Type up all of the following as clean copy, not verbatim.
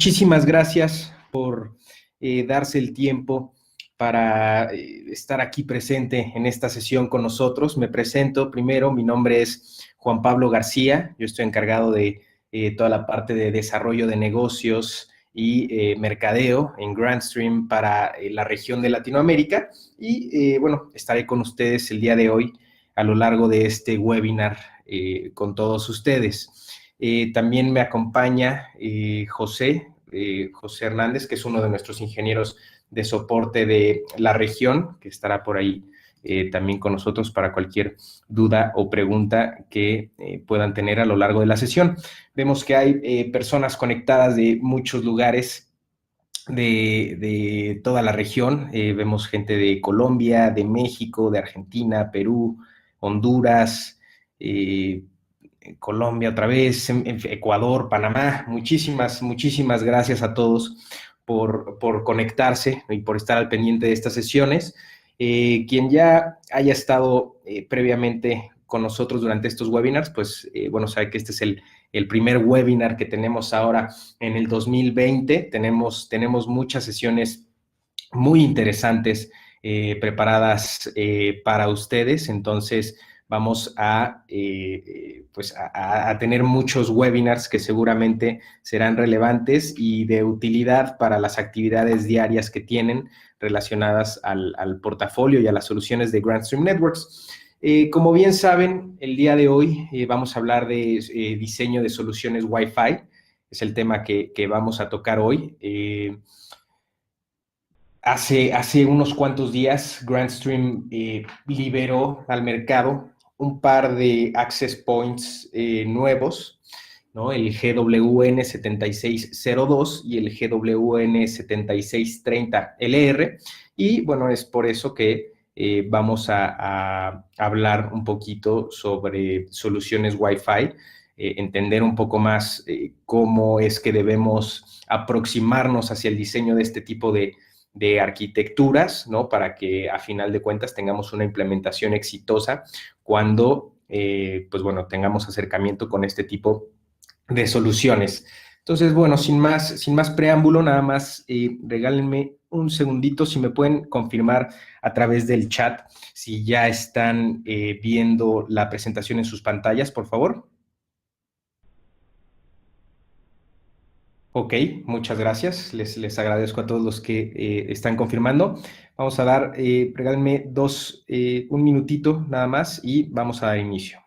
Muchísimas gracias por darse el tiempo para estar aquí presente en esta sesión con nosotros. Me presento primero, mi nombre es Juan Pablo García, yo estoy encargado de toda la parte de desarrollo de negocios y mercadeo en Grandstream para la región de Latinoamérica y bueno, estaré con ustedes el día de hoy a lo largo de este webinar con todos ustedes. También me acompaña José Hernández, que es uno de nuestros ingenieros de soporte de la región, que estará por ahí también con nosotros para cualquier duda o pregunta que puedan tener a lo largo de la sesión. Vemos que hay personas conectadas de muchos lugares de toda la región. Vemos gente de Colombia, de México, de Argentina, Perú, Honduras, Colombia otra vez, Ecuador, Panamá. Muchísimas gracias a todos por conectarse y por estar al pendiente de estas sesiones. Quien ya haya estado previamente con nosotros durante estos webinars, pues bueno, sabe que este es el primer webinar que tenemos ahora en el 2020. Tenemos muchas sesiones muy interesantes preparadas para ustedes, entonces vamos pues a tener muchos webinars que seguramente serán relevantes y de utilidad para las actividades diarias que tienen relacionadas al portafolio y a las soluciones de Grandstream Networks. Como bien saben, el día de hoy vamos a hablar de diseño de soluciones Wi-Fi. Es el tema que vamos a tocar hoy. Hace unos cuantos días, Grandstream liberó al mercado un par de access points nuevos, ¿no? El GWN 7602 y el GWN 7630LR. Y bueno, es por eso que vamos a hablar un poquito sobre soluciones Wi-Fi, entender un poco más cómo es que debemos aproximarnos hacia el diseño de este tipo de arquitecturas, ¿no? Para que a final de cuentas tengamos una implementación exitosa cuando, pues bueno, tengamos acercamiento con este tipo de soluciones. Entonces, bueno, sin más preámbulo, nada más regálenme un segundito si me pueden confirmar a través del chat si ya están viendo la presentación en sus pantallas, por favor. Ok, muchas gracias. Les agradezco a todos los que están confirmando. Vamos a dar, regálenme un minutito nada más y vamos a dar inicio.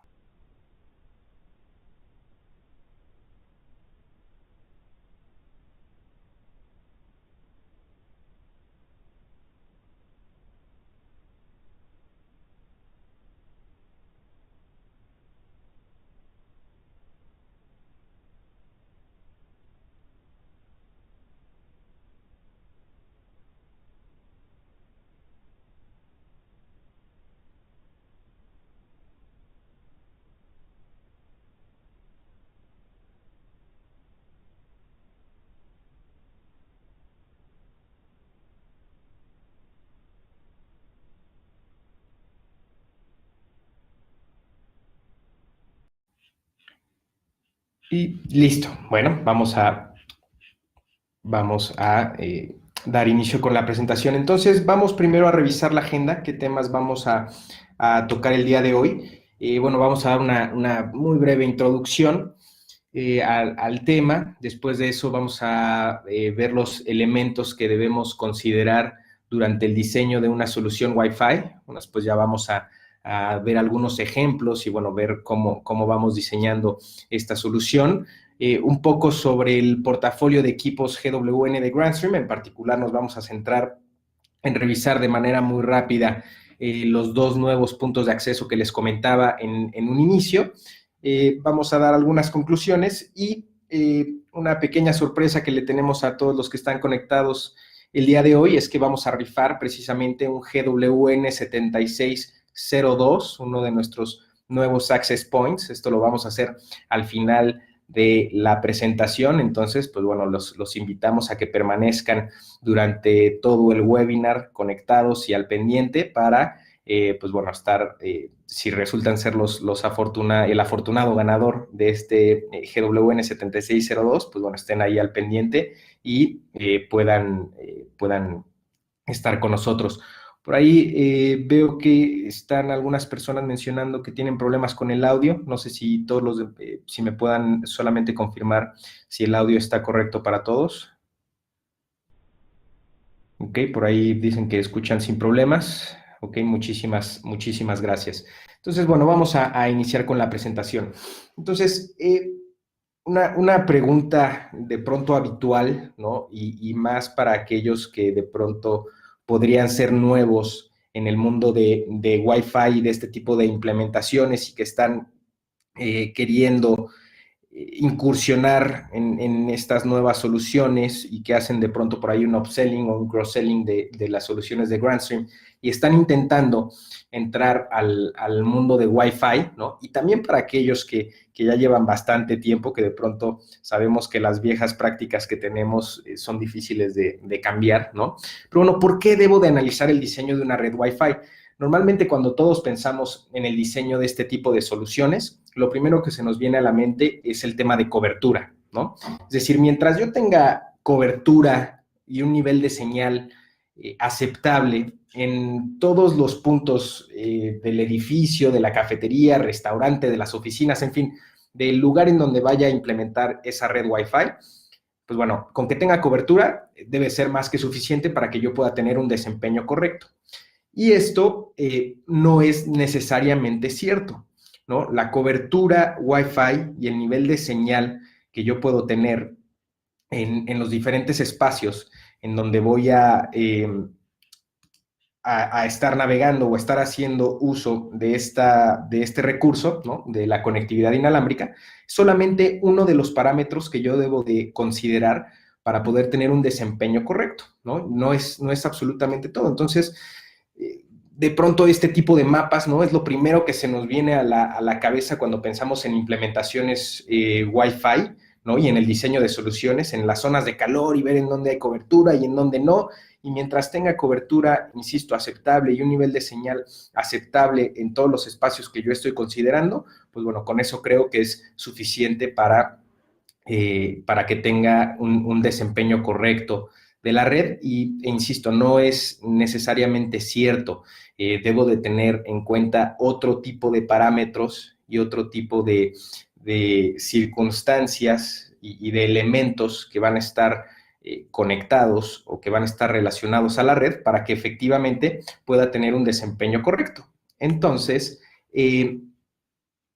Y listo. Bueno, vamos a dar inicio con la presentación. Entonces, vamos primero a revisar la agenda, qué temas vamos a tocar el día de hoy. Bueno, vamos a dar una muy breve introducción al tema. Después de eso vamos a ver los elementos que debemos considerar durante el diseño de una solución Wi-Fi. Bueno, después ya vamos a ver algunos ejemplos y, bueno, ver cómo vamos diseñando esta solución. Un poco sobre el portafolio de equipos GWN de Grandstream. En particular nos vamos a centrar en revisar de manera muy rápida los dos nuevos puntos de acceso que les comentaba en un inicio. Vamos a dar algunas conclusiones y una pequeña sorpresa que le tenemos a todos los que están conectados el día de hoy es que vamos a rifar precisamente un GWN 7602, uno de nuestros nuevos access points. Esto lo vamos a hacer al final de la presentación. Entonces, pues bueno, los invitamos a que permanezcan durante todo el webinar conectados y al pendiente para pues bueno, si resultan ser el afortunado ganador de este GWN 7602, pues bueno, estén ahí al pendiente y puedan estar con nosotros. Por ahí veo que están algunas personas mencionando que tienen problemas con el audio. No sé si si me puedan solamente confirmar si el audio está correcto para todos. Ok, por ahí dicen que escuchan sin problemas. Ok, muchísimas gracias. Entonces, bueno, vamos a iniciar con la presentación. Entonces, una pregunta de pronto habitual, ¿no? Y más para aquellos que de pronto podrían ser nuevos en el mundo de Wi-Fi y de este tipo de implementaciones y que están queriendo incursionar en estas nuevas soluciones y que hacen de pronto por ahí un upselling o un cross-selling de las soluciones de Grandstream y están intentando entrar al mundo de Wi-Fi, ¿no? Y también para aquellos que ya llevan bastante tiempo, que de pronto sabemos que las viejas prácticas que tenemos son difíciles de cambiar, ¿no? Pero bueno, ¿por qué debo de analizar el diseño de una red Wi-Fi? Normalmente cuando todos pensamos en el diseño de este tipo de soluciones, lo primero que se nos viene a la mente es el tema de cobertura, ¿no? Es decir, mientras yo tenga cobertura y un nivel de señal aceptable en todos los puntos del edificio, de la cafetería, restaurante, de las oficinas, en fin, del lugar en donde vaya a implementar esa red Wi-Fi, pues bueno, con que tenga cobertura debe ser más que suficiente para que yo pueda tener un desempeño correcto. Y esto no es necesariamente cierto, ¿no? La cobertura Wi-Fi y el nivel de señal que yo puedo tener en los diferentes espacios en donde voy a estar navegando o estar haciendo uso de este recurso, ¿no? De la conectividad inalámbrica, solamente uno de los parámetros que yo debo de considerar para poder tener un desempeño correcto, ¿no? No es absolutamente todo. Entonces, de pronto este tipo de mapas, ¿no? Es lo primero que se nos viene a la cabeza cuando pensamos en implementaciones Wi-Fi, ¿no? Y en el diseño de soluciones, en las zonas de calor y ver en dónde hay cobertura y en dónde no. Y mientras tenga cobertura, insisto, aceptable y un nivel de señal aceptable en todos los espacios que yo estoy considerando, pues bueno, con eso creo que es suficiente para que tenga un desempeño correcto de la red e insisto, no es necesariamente cierto. Debo de tener en cuenta otro tipo de parámetros y otro tipo de circunstancias y de elementos que van a estar conectados o que van a estar relacionados a la red para que efectivamente pueda tener un desempeño correcto. Entonces,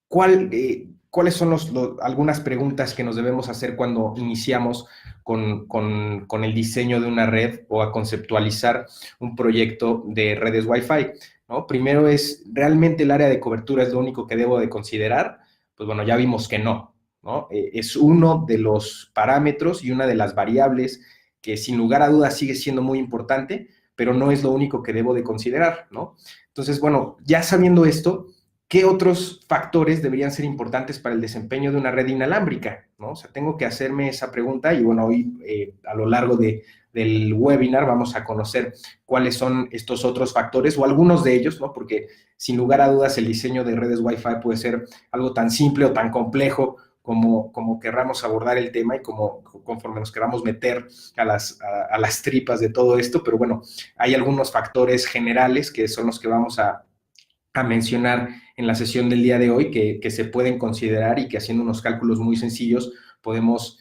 ¿cuáles son algunas preguntas que nos debemos hacer cuando iniciamos con el diseño de una red o a conceptualizar un proyecto de redes Wi-Fi? ¿No? Primero es, ¿realmente el área de cobertura es lo único que debo de considerar? Pues bueno, ya vimos que no, ¿no? Es uno de los parámetros y una de las variables que sin lugar a dudas sigue siendo muy importante, pero no es lo único que debo de considerar, ¿no? Entonces, bueno, ya sabiendo esto, ¿qué otros factores deberían ser importantes para el desempeño de una red inalámbrica? ¿No? O sea, tengo que hacerme esa pregunta y bueno, hoy a lo largo del webinar vamos a conocer cuáles son estos otros factores o algunos de ellos, ¿no? Porque sin lugar a dudas el diseño de redes Wi-Fi puede ser algo tan simple o tan complejo como querramos abordar el tema y conforme nos queramos meter a las tripas de todo esto, pero bueno, hay algunos factores generales que son los que vamos a mencionar en la sesión del día de hoy que se pueden considerar y que haciendo unos cálculos muy sencillos podemos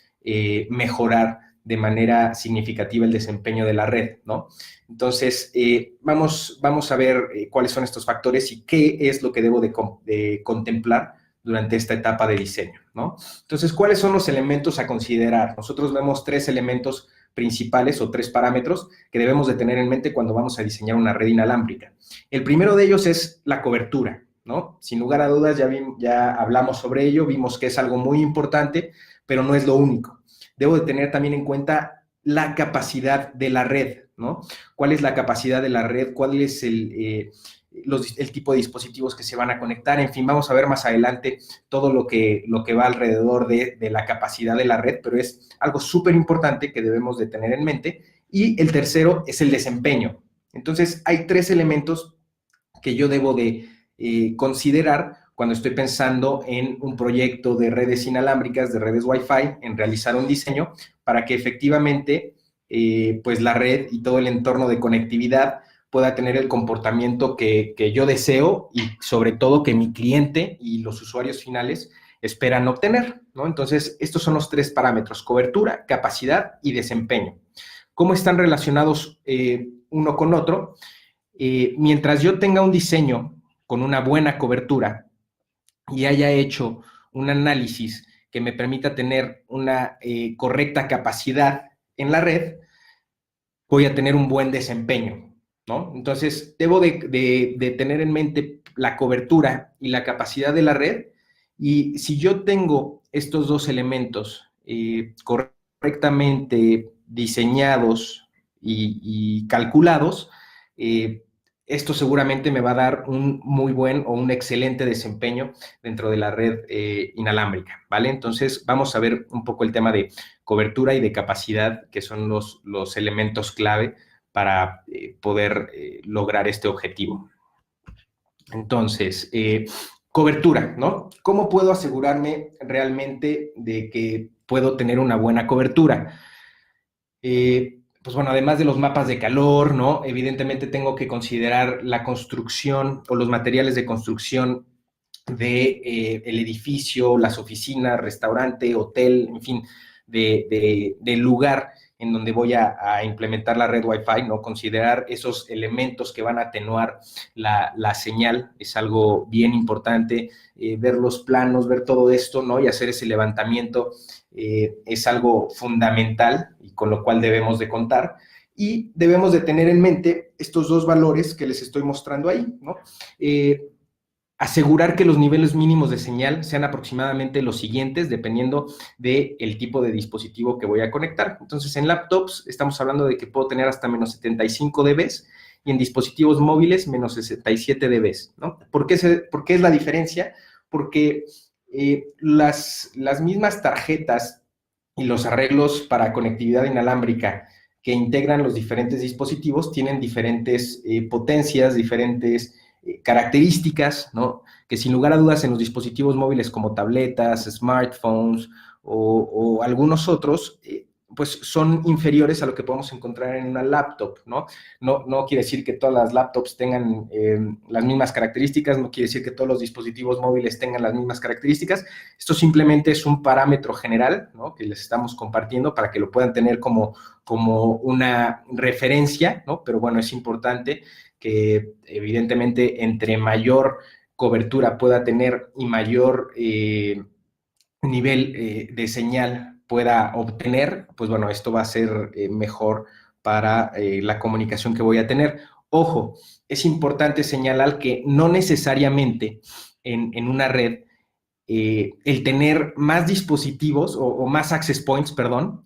mejorar de manera significativa el desempeño de la red, ¿no? Entonces, vamos a ver cuáles son estos factores y qué es lo que debo de contemplar durante esta etapa de diseño, ¿no? Entonces, ¿cuáles son los elementos a considerar? Nosotros vemos 3 elementos principales o 3 parámetros que debemos de tener en mente cuando vamos a diseñar una red inalámbrica. El primero de ellos es la cobertura, ¿no? Sin lugar a dudas, ya hablamos sobre ello, vimos que es algo muy importante, pero no es lo único. Debo de tener también en cuenta la capacidad de la red, ¿no? ¿Cuál es la capacidad de la red? ¿Cuál es el tipo de dispositivos que se van a conectar? En fin, vamos a ver más adelante todo lo que va alrededor de la capacidad de la red, pero es algo súper importante que debemos de tener en mente. Y el tercero es el desempeño. Entonces, hay 3 elementos que yo debo de considerar cuando estoy pensando en un proyecto de redes inalámbricas, de redes Wi-Fi, en realizar un diseño para que efectivamente pues la red y todo el entorno de conectividad pueda tener el comportamiento que yo deseo y sobre todo que mi cliente y los usuarios finales esperan obtener, ¿no? Entonces, estos son los 3 parámetros: cobertura, capacidad y desempeño. ¿Cómo están relacionados uno con otro? Mientras yo tenga un diseño con una buena cobertura y haya hecho un análisis que me permita tener una correcta capacidad en la red, voy a tener un buen desempeño, ¿no? Entonces, debo de tener en mente la cobertura y la capacidad de la red, y si yo tengo estos dos elementos correctamente diseñados y calculados, eh, esto seguramente me va a dar un muy buen o un excelente desempeño dentro de la red inalámbrica, ¿vale? Entonces, vamos a ver un poco el tema de cobertura y de capacidad, que son los elementos clave para poder lograr este objetivo. Entonces, cobertura, ¿no? ¿Cómo puedo asegurarme realmente de que puedo tener una buena cobertura? Pues bueno, además de los mapas de calor, ¿no? Evidentemente tengo que considerar la construcción o los materiales de construcción de el edificio, las oficinas, restaurante, hotel, en fin, del lugar en donde voy a implementar la red Wi-Fi, ¿no? Considerar esos elementos que van a atenuar la señal es algo bien importante, ver los planos, ver todo esto, ¿no? Y hacer ese levantamiento es algo fundamental y con lo cual debemos de contar. Y debemos de tener en mente estos dos valores que les estoy mostrando ahí, ¿no? Asegurar que los niveles mínimos de señal sean aproximadamente los siguientes, dependiendo del tipo de dispositivo que voy a conectar. Entonces, en laptops estamos hablando de que puedo tener hasta menos 75 dB y en dispositivos móviles menos 67 dB, ¿no? ¿Por qué es la diferencia? Porque las mismas tarjetas y los arreglos para conectividad inalámbrica que integran los diferentes dispositivos tienen diferentes potencias, diferentes características, ¿no? Que sin lugar a dudas en los dispositivos móviles como tabletas, smartphones o algunos otros, pues son inferiores a lo que podemos encontrar en una laptop, ¿no? No quiere decir que todas las laptops tengan las mismas características, no quiere decir que todos los dispositivos móviles tengan las mismas características. Esto simplemente es un parámetro general, ¿no? Que les estamos compartiendo para que lo puedan tener como una referencia, ¿no? Pero bueno, es importante que evidentemente entre mayor cobertura pueda tener y mayor nivel de señal pueda obtener, pues bueno, esto va a ser mejor para la comunicación que voy a tener. Ojo, es importante señalar que no necesariamente en una red el tener más dispositivos o más access points, perdón,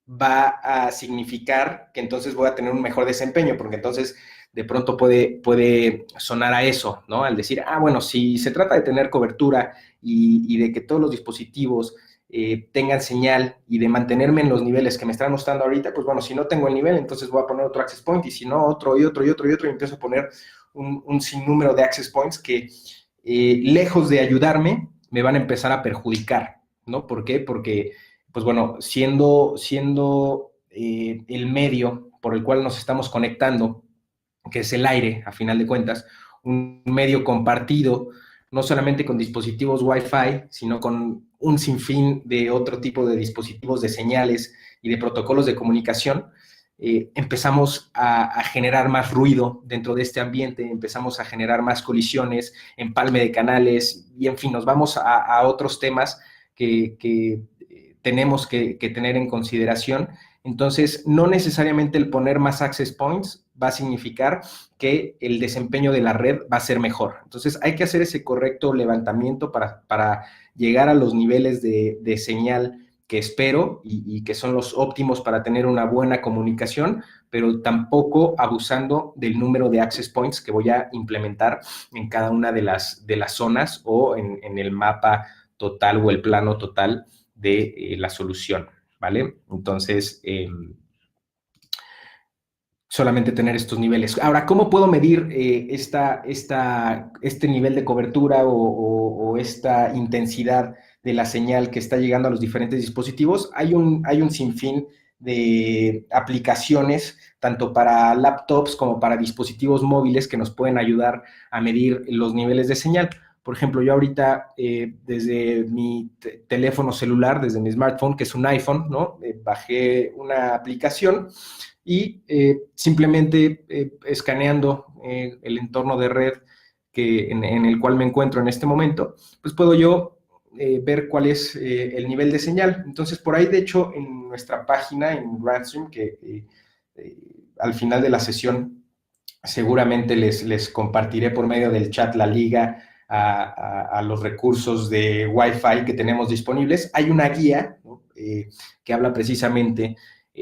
va a significar que entonces voy a tener un mejor desempeño, porque entonces de pronto puede sonar a eso, ¿no? Al decir, bueno, si se trata de tener cobertura y de que todos los dispositivos tengan señal y de mantenerme en los niveles que me están mostrando ahorita, pues bueno, si no tengo el nivel, entonces voy a poner otro access point, y si no, otro y otro y otro y otro, y empiezo a poner un sinnúmero de access points que lejos de ayudarme, me van a empezar a perjudicar, ¿no? ¿Por qué? Porque pues bueno, siendo el medio por el cual nos estamos conectando, que es el aire, a final de cuentas, un medio compartido, no solamente con dispositivos Wi-Fi, sino con un sinfín de otro tipo de dispositivos de señales y de protocolos de comunicación, empezamos a generar más ruido dentro de este ambiente, empezamos a generar más colisiones, empalme de canales, y en fin, nos vamos a otros temas que tenemos que tener en consideración. Entonces, no necesariamente el poner más access points va a significar que el desempeño de la red va a ser mejor. Entonces, hay que hacer ese correcto levantamiento para llegar a los niveles de señal que espero y que son los óptimos para tener una buena comunicación, pero tampoco abusando del número de access points que voy a implementar en cada una de las zonas o en el mapa total o el plano total de la solución, ¿vale? Entonces, solamente tener estos niveles. Ahora, ¿cómo puedo medir este nivel de cobertura o esta intensidad de la señal que está llegando a los diferentes dispositivos? Hay un sinfín de aplicaciones, tanto para laptops como para dispositivos móviles, que nos pueden ayudar a medir los niveles de señal. Por ejemplo, yo ahorita desde mi teléfono celular, desde mi smartphone, que es un iPhone, ¿no? Bajé una aplicación y simplemente escaneando el entorno de red en el cual me encuentro en este momento, pues puedo yo ver cuál es el nivel de señal. Entonces, por ahí, de hecho, en nuestra página, en Grandstream, que al final de la sesión seguramente les compartiré por medio del chat la liga a los recursos de Wi-Fi que tenemos disponibles. Hay una guía, ¿no? Que habla precisamente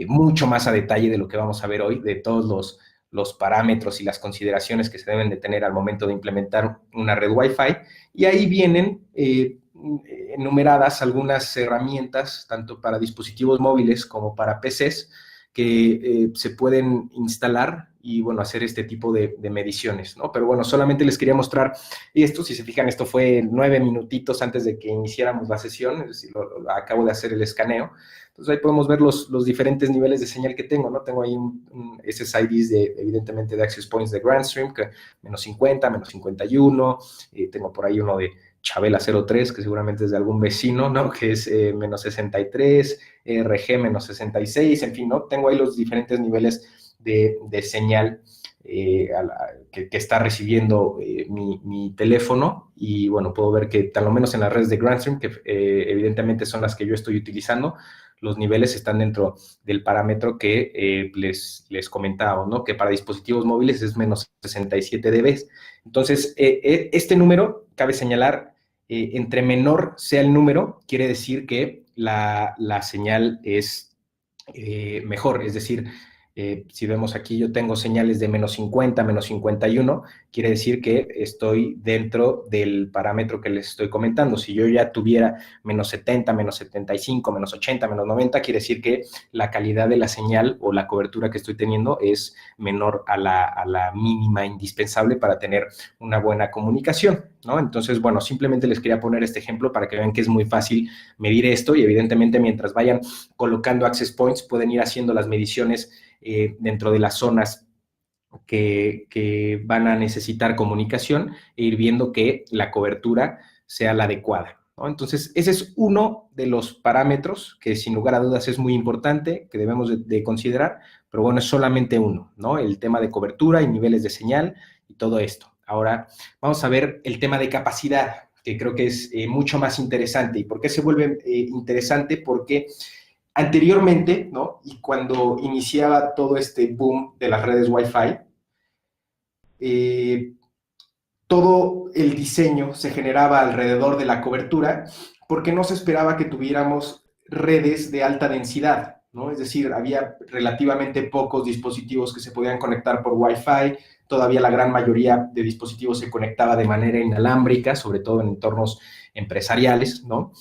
mucho más a detalle de lo que vamos a ver hoy, de todos los parámetros y las consideraciones que se deben de tener al momento de implementar una red Wi-Fi. Y ahí vienen enumeradas algunas herramientas, tanto para dispositivos móviles como para PCs, que se pueden instalar y, bueno, hacer este tipo de mediciones, ¿no? Pero bueno, solamente les quería mostrar esto. Si se fijan, esto fue 9 minutitos antes de que iniciáramos la sesión, es decir, acabo de hacer el escaneo. Entonces ahí podemos ver los diferentes niveles de señal que tengo, ¿no? Tengo ahí un SSIDs evidentemente de Access Points de Grandstream, que menos 50, menos 51, tengo por ahí uno de Chabela 03, que seguramente es de algún vecino, ¿no? Que es menos 63, RG menos 66, en fin, ¿no? Tengo ahí los diferentes niveles de señal que está recibiendo mi teléfono, y bueno, puedo ver que tal lo menos en las redes de Grandstream, que evidentemente son las que yo estoy utilizando, los niveles están dentro del parámetro que les comentaba, ¿no? Que para dispositivos móviles es menos 67 dB. Entonces, este número, cabe señalar, entre menor sea el número, quiere decir que la señal es mejor. Es decir, si vemos aquí, yo tengo señales de menos 50, menos 51, quiere decir que estoy dentro del parámetro que les estoy comentando. Si yo ya tuviera menos 70, menos 75, menos 80, menos 90, quiere decir que la calidad de la señal o la cobertura que estoy teniendo es menor a la mínima indispensable para tener una buena comunicación, ¿no? Entonces, bueno, simplemente les quería poner este ejemplo para que vean que es muy fácil medir esto, y evidentemente mientras vayan colocando access points pueden ir haciendo las mediciones dentro de las zonas que van a necesitar comunicación, e ir viendo que la cobertura sea la adecuada, ¿no? Entonces, ese es uno de los parámetros que sin lugar a dudas es muy importante, que debemos de considerar, pero bueno, es solamente uno, ¿no? El tema de cobertura y niveles de señal y todo esto. Ahora vamos a ver el tema de capacidad, que creo que es mucho más interesante. ¿Y por qué se vuelve interesante? Porque anteriormente, ¿no? Y cuando iniciaba todo este boom de las redes Wi-Fi, eh, todo el diseño se generaba alrededor de la cobertura, porque no se esperaba que tuviéramos redes de alta densidad, ¿no? Es decir, había relativamente pocos dispositivos que se podían conectar por Wi-Fi. Todavía la gran mayoría de dispositivos se conectaba de manera inalámbrica, sobre todo en entornos empresariales, ¿no?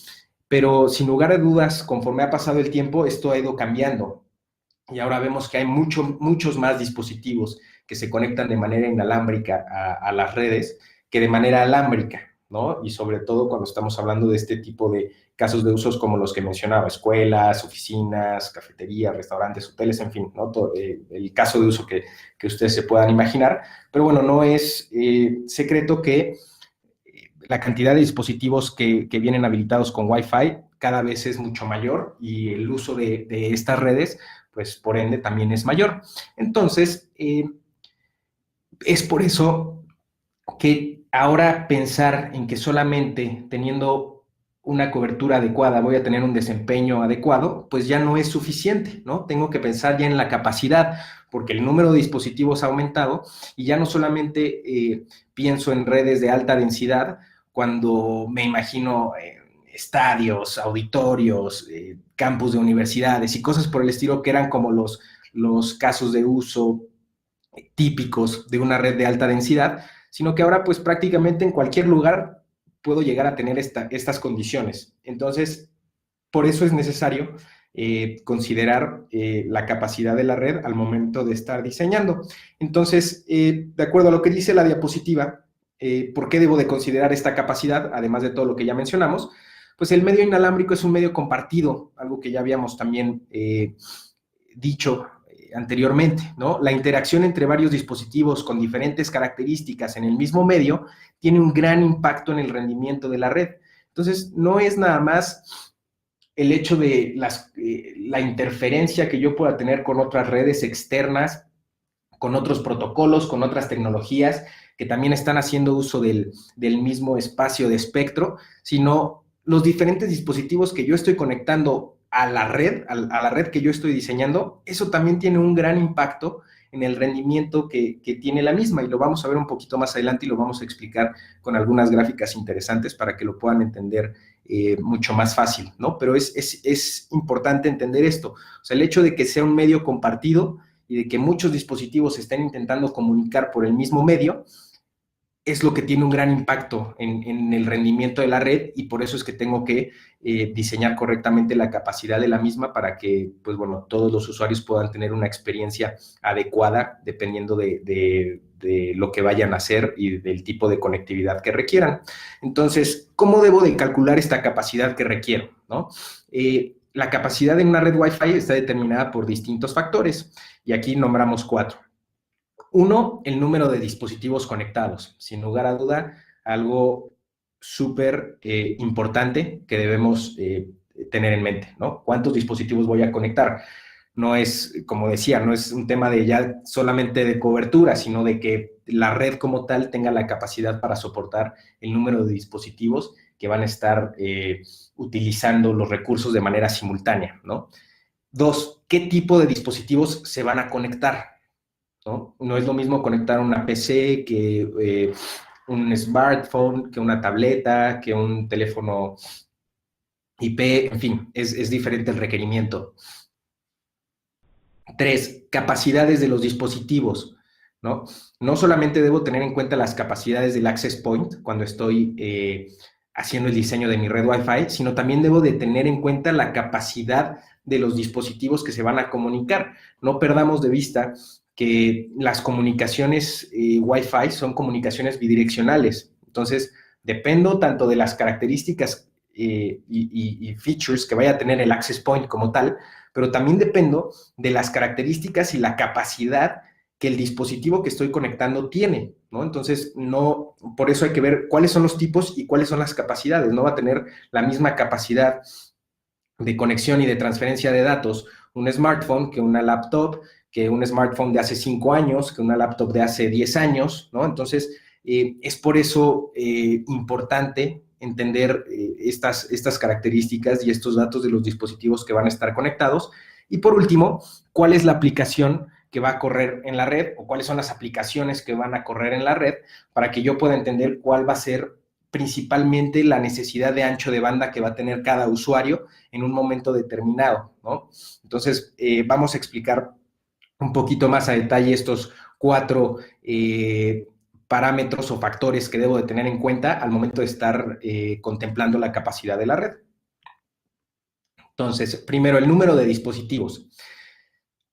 Pero sin lugar a dudas, conforme ha pasado el tiempo, esto ha ido cambiando. Y ahora vemos que hay muchos más dispositivos que se conectan de manera inalámbrica a las redes que de manera alámbrica, ¿no? Y sobre todo cuando estamos hablando de este tipo de casos de usos como los que mencionaba: escuelas, oficinas, cafeterías, restaurantes, hoteles, en fin, ¿no? Todo, el caso de uso que ustedes se puedan imaginar. Pero bueno, no es secreto que la cantidad de dispositivos que vienen habilitados con Wi-Fi cada vez es mucho mayor, y el uso de estas redes, pues por ende también es mayor. Entonces, es por eso que ahora pensar en que solamente teniendo una cobertura adecuada voy a tener un desempeño adecuado, pues ya no es suficiente, ¿no? Tengo que pensar ya en la capacidad, porque el número de dispositivos ha aumentado, y ya no solamente pienso en redes de alta densidad cuando me imagino estadios, auditorios, campus de universidades y cosas por el estilo, que eran como los casos de uso típicos de una red de alta densidad, sino que ahora pues prácticamente en cualquier lugar puedo llegar a tener estas condiciones. Entonces, por eso es necesario considerar la capacidad de la red al momento de estar diseñando. Entonces, de acuerdo a lo que dice la diapositiva, ¿por qué debo de considerar esta capacidad, además de todo lo que ya mencionamos? Pues el medio inalámbrico es un medio compartido, algo que ya habíamos también dicho anteriormente, ¿no? La interacción entre varios dispositivos con diferentes características en el mismo medio tiene un gran impacto en el rendimiento de la red. Entonces, no es nada más el hecho de la interferencia que yo pueda tener con otras redes externas, con otros protocolos, con otras tecnologías que también están haciendo uso del mismo espacio de espectro, sino los diferentes dispositivos que yo estoy conectando a la red que yo estoy diseñando. Eso también tiene un gran impacto en el rendimiento que tiene la misma, y lo vamos a ver un poquito más adelante y lo vamos a explicar con algunas gráficas interesantes para que lo puedan entender mucho más fácil, ¿no? Pero es importante entender esto, o sea, el hecho de que sea un medio compartido y de que muchos dispositivos estén intentando comunicar por el mismo medio, es lo que tiene un gran impacto en el rendimiento de la red, y por eso es que tengo que diseñar correctamente la capacidad de la misma para que, pues bueno, todos los usuarios puedan tener una experiencia adecuada dependiendo de lo que vayan a hacer y del tipo de conectividad que requieran. Entonces, ¿cómo debo de calcular esta capacidad que requiero, ¿no? La capacidad en una red Wi-Fi está determinada por distintos factores, y aquí nombramos 4. Uno, el número de dispositivos conectados. Sin lugar a duda, algo súper importante que debemos tener en mente, ¿no? ¿Cuántos dispositivos voy a conectar? No es, como decía, no es un tema de ya solamente de cobertura, sino de que la red como tal tenga la capacidad para soportar el número de dispositivos que van a estar utilizando los recursos de manera simultánea, ¿no? Dos, ¿qué tipo de dispositivos se van a conectar? ¿No? No es lo mismo conectar una PC que un smartphone, que una tableta, que un teléfono IP, en fin, es diferente el requerimiento. 3, capacidades de los dispositivos, ¿no? No solamente debo tener en cuenta las capacidades del access point cuando estoy haciendo el diseño de mi red Wi-Fi, sino también debo de tener en cuenta la capacidad de los dispositivos que se van a comunicar. No perdamos de vista que las comunicaciones Wi-Fi son comunicaciones bidireccionales. Entonces, dependo tanto de las características y features que vaya a tener el access point como tal, pero también dependo de las características y la capacidad que el dispositivo que estoy conectando tiene, ¿no? Entonces, no, por eso hay que ver cuáles son los tipos y cuáles son las capacidades. No va a tener la misma capacidad de conexión y de transferencia de datos un smartphone que una laptop, que un smartphone de hace 5 años, que una laptop de hace 10 años, ¿no? Entonces, es por eso importante entender estas características y estos datos de los dispositivos que van a estar conectados. Y por último, ¿cuál es la aplicación que va a correr en la red, o cuáles son las aplicaciones que van a correr en la red, para que yo pueda entender cuál va a ser principalmente la necesidad de ancho de banda que va a tener cada usuario en un momento determinado, ¿no? Entonces, vamos a explicar un poquito más a detalle estos 4 parámetros o factores que debo de tener en cuenta al momento de estar contemplando la capacidad de la red. Entonces, primero, el número de dispositivos.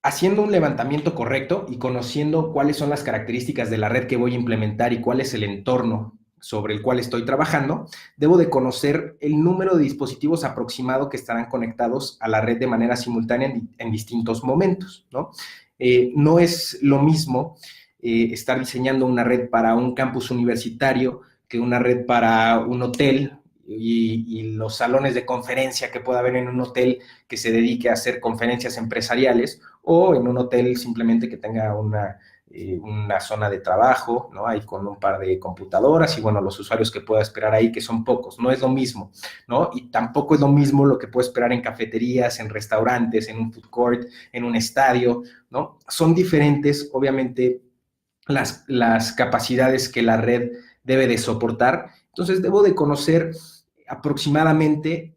Haciendo un levantamiento correcto y conociendo cuáles son las características de la red que voy a implementar y cuál es el entorno sobre el cual estoy trabajando, debo de conocer el número de dispositivos aproximado que estarán conectados a la red de manera simultánea en distintos momentos, ¿no? No es lo mismo estar diseñando una red para un campus universitario que una red para un hotel y los salones de conferencia que pueda haber en un hotel que se dedique a hacer conferencias empresariales, o en un hotel simplemente que tenga una zona de trabajo, ¿no? Ahí con un par de computadoras y, bueno, los usuarios que pueda esperar ahí, que son pocos. No es lo mismo, ¿no? Y tampoco es lo mismo lo que puedo esperar en cafeterías, en restaurantes, en un food court, en un estadio, ¿no? Son diferentes, obviamente, las capacidades que la red debe de soportar. Entonces, debo de conocer aproximadamente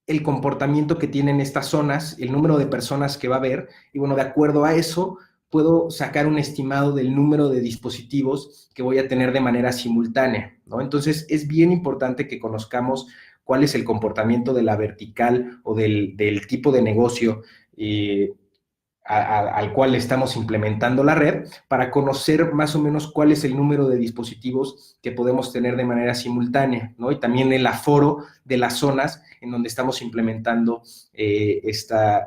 el comportamiento que tienen estas zonas, el número de personas que va a haber, y, bueno, de acuerdo a eso, puedo sacar un estimado del número de dispositivos que voy a tener de manera simultánea, ¿no? Entonces, es bien importante que conozcamos cuál es el comportamiento de la vertical o del tipo de negocio al cual estamos implementando la red, para conocer más o menos cuál es el número de dispositivos que podemos tener de manera simultánea, ¿no? Y también el aforo de las zonas en donde estamos implementando esta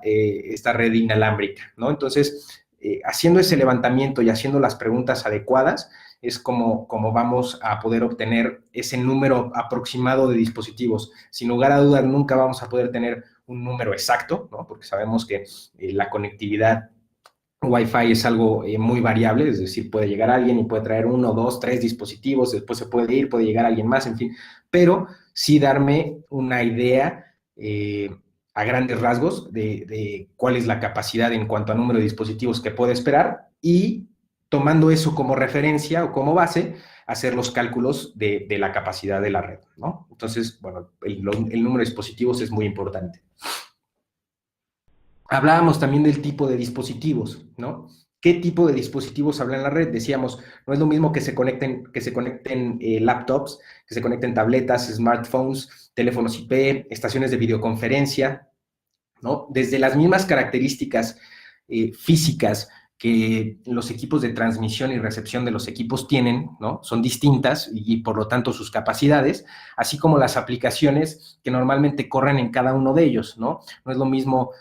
red inalámbrica, ¿no? Entonces, haciendo ese levantamiento y haciendo las preguntas adecuadas, es como vamos a poder obtener ese número aproximado de dispositivos. Sin lugar a dudas, nunca vamos a poder tener un número exacto, ¿no? Porque sabemos que la conectividad Wi-Fi es algo muy variable, es decir, puede llegar alguien y puede traer 1, 2, 3 dispositivos, después se puede ir, puede llegar alguien más, en fin, pero sí darme una idea a grandes rasgos de cuál es la capacidad en cuanto a número de dispositivos que puede esperar y tomando eso como referencia o como base, hacer los cálculos de la capacidad de la red, ¿no? Entonces, bueno, el número de dispositivos es muy importante. Hablábamos también del tipo de dispositivos, ¿no? ¿Qué tipo de dispositivos habla en la red? Decíamos, no es lo mismo que se conecten laptops, que se conecten tabletas, smartphones, teléfonos IP, estaciones de videoconferencia, ¿no? Desde las mismas características físicas que los equipos de transmisión y recepción de los equipos tienen, ¿no? Son distintas y por lo tanto sus capacidades, así como las aplicaciones que normalmente corren en cada uno de ellos, ¿no? No es lo mismo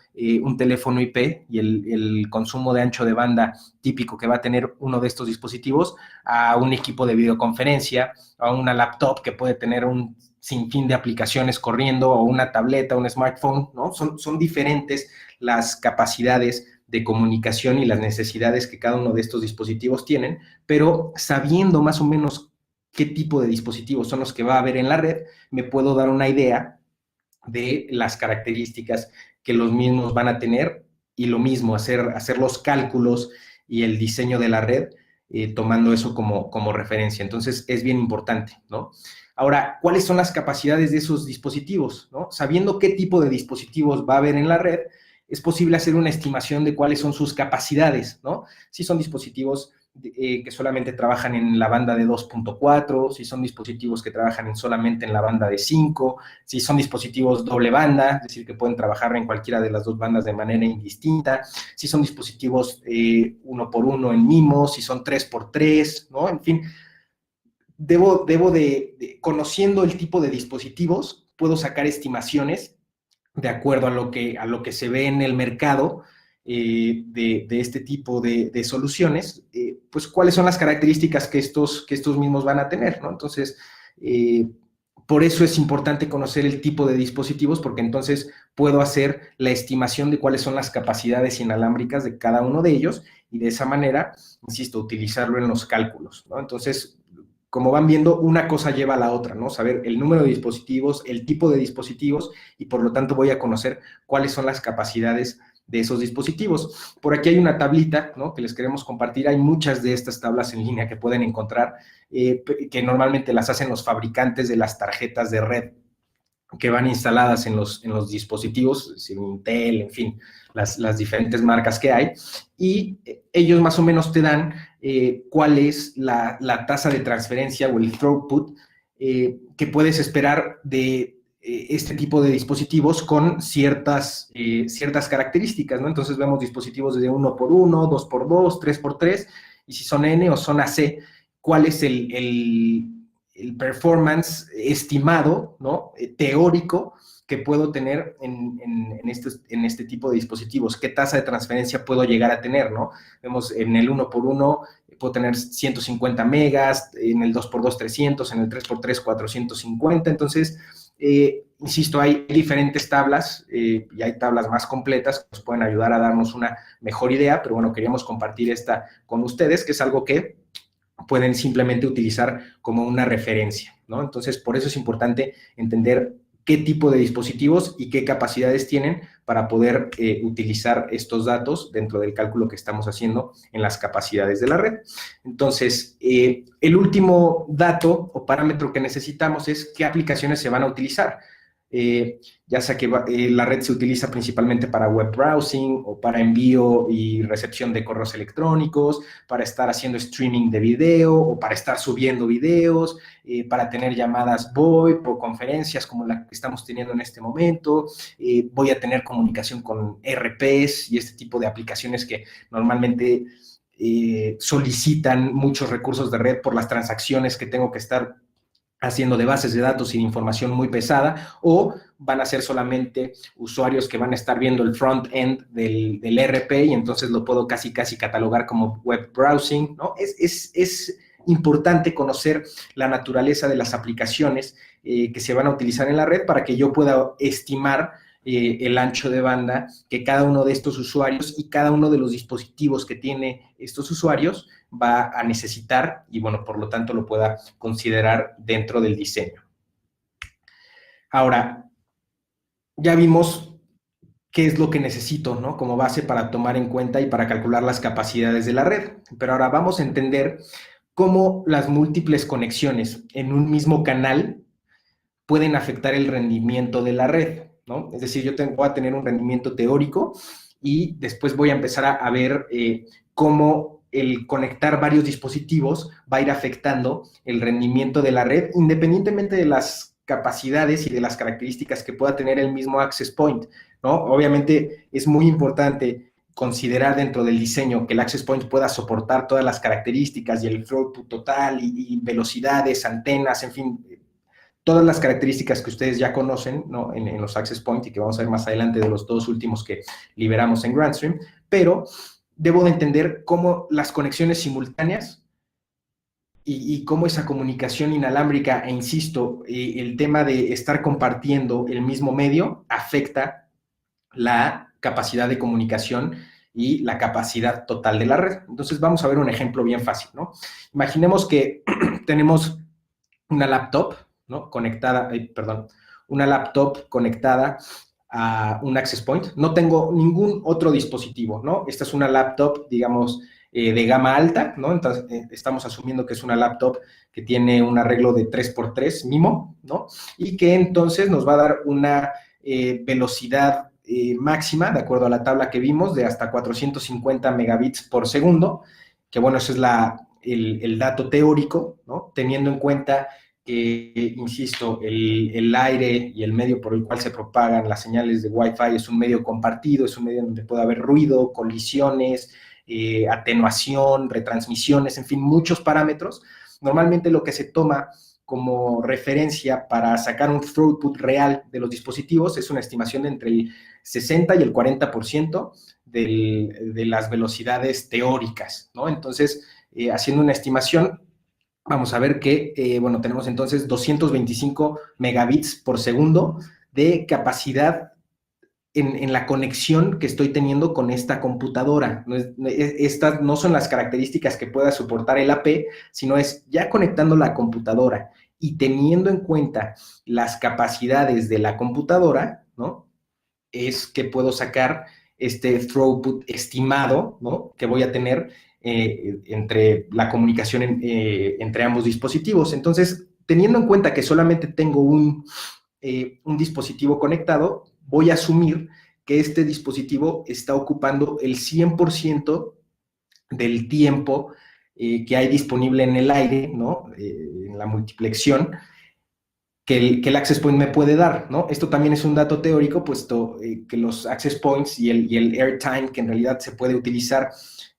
un teléfono IP y el consumo de ancho de banda típico que va a tener uno de estos dispositivos a un equipo de videoconferencia, a una laptop que puede tener un sinfín de aplicaciones corriendo, o una tableta, un smartphone, ¿no? Son diferentes las capacidades de comunicación y las necesidades que cada uno de estos dispositivos tienen, pero sabiendo más o menos qué tipo de dispositivos son los que va a haber en la red, me puedo dar una idea de las características que los mismos van a tener y lo mismo, hacer los cálculos y el diseño de la red tomando eso como referencia. Entonces, es bien importante, ¿no? Ahora, ¿cuáles son las capacidades de esos dispositivos, ¿no? Sabiendo qué tipo de dispositivos va a haber en la red, es posible hacer una estimación de cuáles son sus capacidades, ¿no? Si son dispositivos que solamente trabajan en la banda de 2.4, si son dispositivos que trabajan solamente en la banda de 5, si son dispositivos doble banda, es decir, que pueden trabajar en cualquiera de las dos bandas de manera indistinta, si son dispositivos 1x1 en MIMO, si son 3x3, ¿no? En fin, conociendo el tipo de dispositivos, puedo sacar estimaciones de acuerdo a lo que se ve en el mercado de este tipo de soluciones, pues cuáles son las características que estos mismos van a tener, ¿no? Entonces, por eso es importante conocer el tipo de dispositivos, porque entonces puedo hacer la estimación de cuáles son las capacidades inalámbricas de cada uno de ellos y de esa manera, insisto, utilizarlo en los cálculos, ¿no? Entonces, como van viendo, una cosa lleva a la otra, ¿no? Saber el número de dispositivos, el tipo de dispositivos y por lo tanto voy a conocer cuáles son las capacidades de esos dispositivos. Por aquí hay una tablita, ¿no? Que les queremos compartir. Hay muchas de estas tablas en línea que pueden encontrar, que normalmente las hacen los fabricantes de las tarjetas de red que van instaladas en los dispositivos, Intel, en fin, las diferentes marcas que hay, y ellos más o menos te dan cuál es la tasa de transferencia o el throughput que puedes esperar de este tipo de dispositivos con ciertas características, ¿no? Entonces vemos dispositivos de 1x1, 2x2, 3x3, y si son N o son AC, cuál es el performance estimado, ¿no? Teórico que puedo tener en este tipo de dispositivos, qué tasa de transferencia puedo llegar a tener, ¿no? Vemos en el 1x1 puedo tener 150 megas, en el 2x2 300, en el 3x3 450, entonces, insisto, hay diferentes tablas y hay tablas más completas que nos pueden ayudar a darnos una mejor idea, pero bueno, queríamos compartir esta con ustedes, que es algo que pueden simplemente utilizar como una referencia, ¿no? Entonces, por eso es importante entender qué tipo de dispositivos y qué capacidades tienen para poder utilizar estos datos dentro del cálculo que estamos haciendo en las capacidades de la red. Entonces, el último dato o parámetro que necesitamos es qué aplicaciones se van a utilizar. ya sea que la red se utiliza principalmente para web browsing o para envío y recepción de correos electrónicos, para estar haciendo streaming de video o para estar subiendo videos, para tener llamadas VoIP o conferencias como la que estamos teniendo en este momento. Voy a tener comunicación con RPs y este tipo de aplicaciones que normalmente solicitan muchos recursos de red por las transacciones que tengo que estar haciendo de bases de datos sin información muy pesada, o van a ser solamente usuarios que van a estar viendo el front-end del RP y entonces lo puedo casi catalogar como web browsing, ¿no? Es importante conocer la naturaleza de las aplicaciones que se van a utilizar en la red para que yo pueda estimar el ancho de banda que cada uno de estos usuarios y cada uno de los dispositivos que tiene estos usuarios va a necesitar y, bueno, por lo tanto lo pueda considerar dentro del diseño. Ahora, ya vimos qué es lo que necesito, ¿no? Como base para tomar en cuenta y para calcular las capacidades de la red. Pero ahora vamos a entender cómo las múltiples conexiones en un mismo canal pueden afectar el rendimiento de la red, ¿no? Es decir, voy a tener un rendimiento teórico y después voy a empezar a ver cómo el conectar varios dispositivos va a ir afectando el rendimiento de la red, independientemente de las capacidades y de las características que pueda tener el mismo access point, ¿no? Obviamente es muy importante considerar dentro del diseño que el access point pueda soportar todas las características y el throughput total y velocidades, antenas, en fin, todas las características que ustedes ya conocen, ¿no? en los access point y que vamos a ver más adelante de los dos últimos que liberamos en Grandstream, pero debo de entender cómo las conexiones simultáneas y cómo esa comunicación inalámbrica, e insisto, el tema de estar compartiendo el mismo medio afecta la capacidad de comunicación y la capacidad total de la red. Entonces vamos a ver un ejemplo bien fácil, ¿no? Imaginemos que tenemos una laptop, ¿no? Conectada, una laptop conectada a un access point. No tengo ningún otro dispositivo, ¿no? Esta es una laptop, digamos, de gama alta, ¿no? Entonces, estamos asumiendo que es una laptop que tiene un arreglo de 3x3 MIMO, ¿no? Y que entonces nos va a dar una velocidad máxima, de acuerdo a la tabla que vimos, de hasta 450 megabits por segundo, que bueno, ese es el dato teórico, ¿no? Teniendo en cuenta que, insisto, el aire y el medio por el cual se propagan las señales de Wi-Fi es un medio compartido, es un medio donde puede haber ruido, colisiones, atenuación, retransmisiones, en fin, muchos parámetros. Normalmente lo que se toma como referencia para sacar un throughput real de los dispositivos es una estimación de entre el 60 y el 40% de las velocidades teóricas, ¿no? Entonces, haciendo una estimación, vamos a ver que, bueno, tenemos entonces 225 megabits por segundo de capacidad en la conexión que estoy teniendo con esta computadora. Estas no son las características que pueda soportar el AP, sino es ya conectando la computadora y teniendo en cuenta las capacidades de la computadora, ¿no? Es que puedo sacar este throughput estimado, ¿no? Que voy a tener entre la comunicación entre ambos dispositivos. Entonces, teniendo en cuenta que solamente tengo un dispositivo conectado, voy a asumir que este dispositivo está ocupando el 100% del tiempo que hay disponible en el aire, ¿no? En la multiplexión, que el access point me puede dar, ¿no? Esto también es un dato teórico, puesto que los access points y el airtime, que en realidad se puede utilizar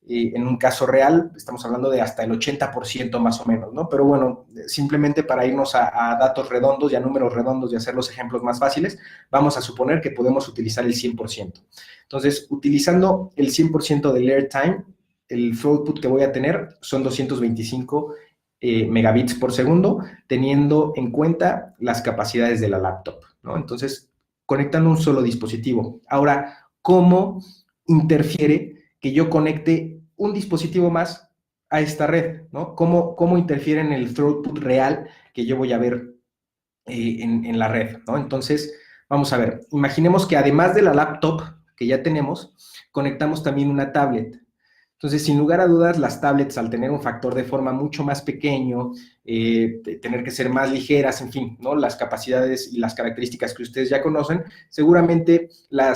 en un caso real, estamos hablando de hasta el 80% más o menos, ¿no? Pero bueno, simplemente para irnos a datos redondos y a números redondos y hacer los ejemplos más fáciles, vamos a suponer que podemos utilizar el 100%. Entonces, utilizando el 100% del airtime, el throughput que voy a tener son 225 megabits por segundo, teniendo en cuenta las capacidades de la laptop, ¿no? Entonces, conectando un solo dispositivo. Ahora, ¿cómo interfiere que yo conecte un dispositivo más a esta red, ¿no? ¿Cómo interfiere en el throughput real que yo voy a ver en la red, ¿no? Entonces, vamos a ver, imaginemos que además de la laptop que ya tenemos, conectamos también una tablet. Entonces, sin lugar a dudas, las tablets, al tener un factor de forma mucho más pequeño, tener que ser más ligeras, en fin, ¿no? Las capacidades y las características que ustedes ya conocen, seguramente la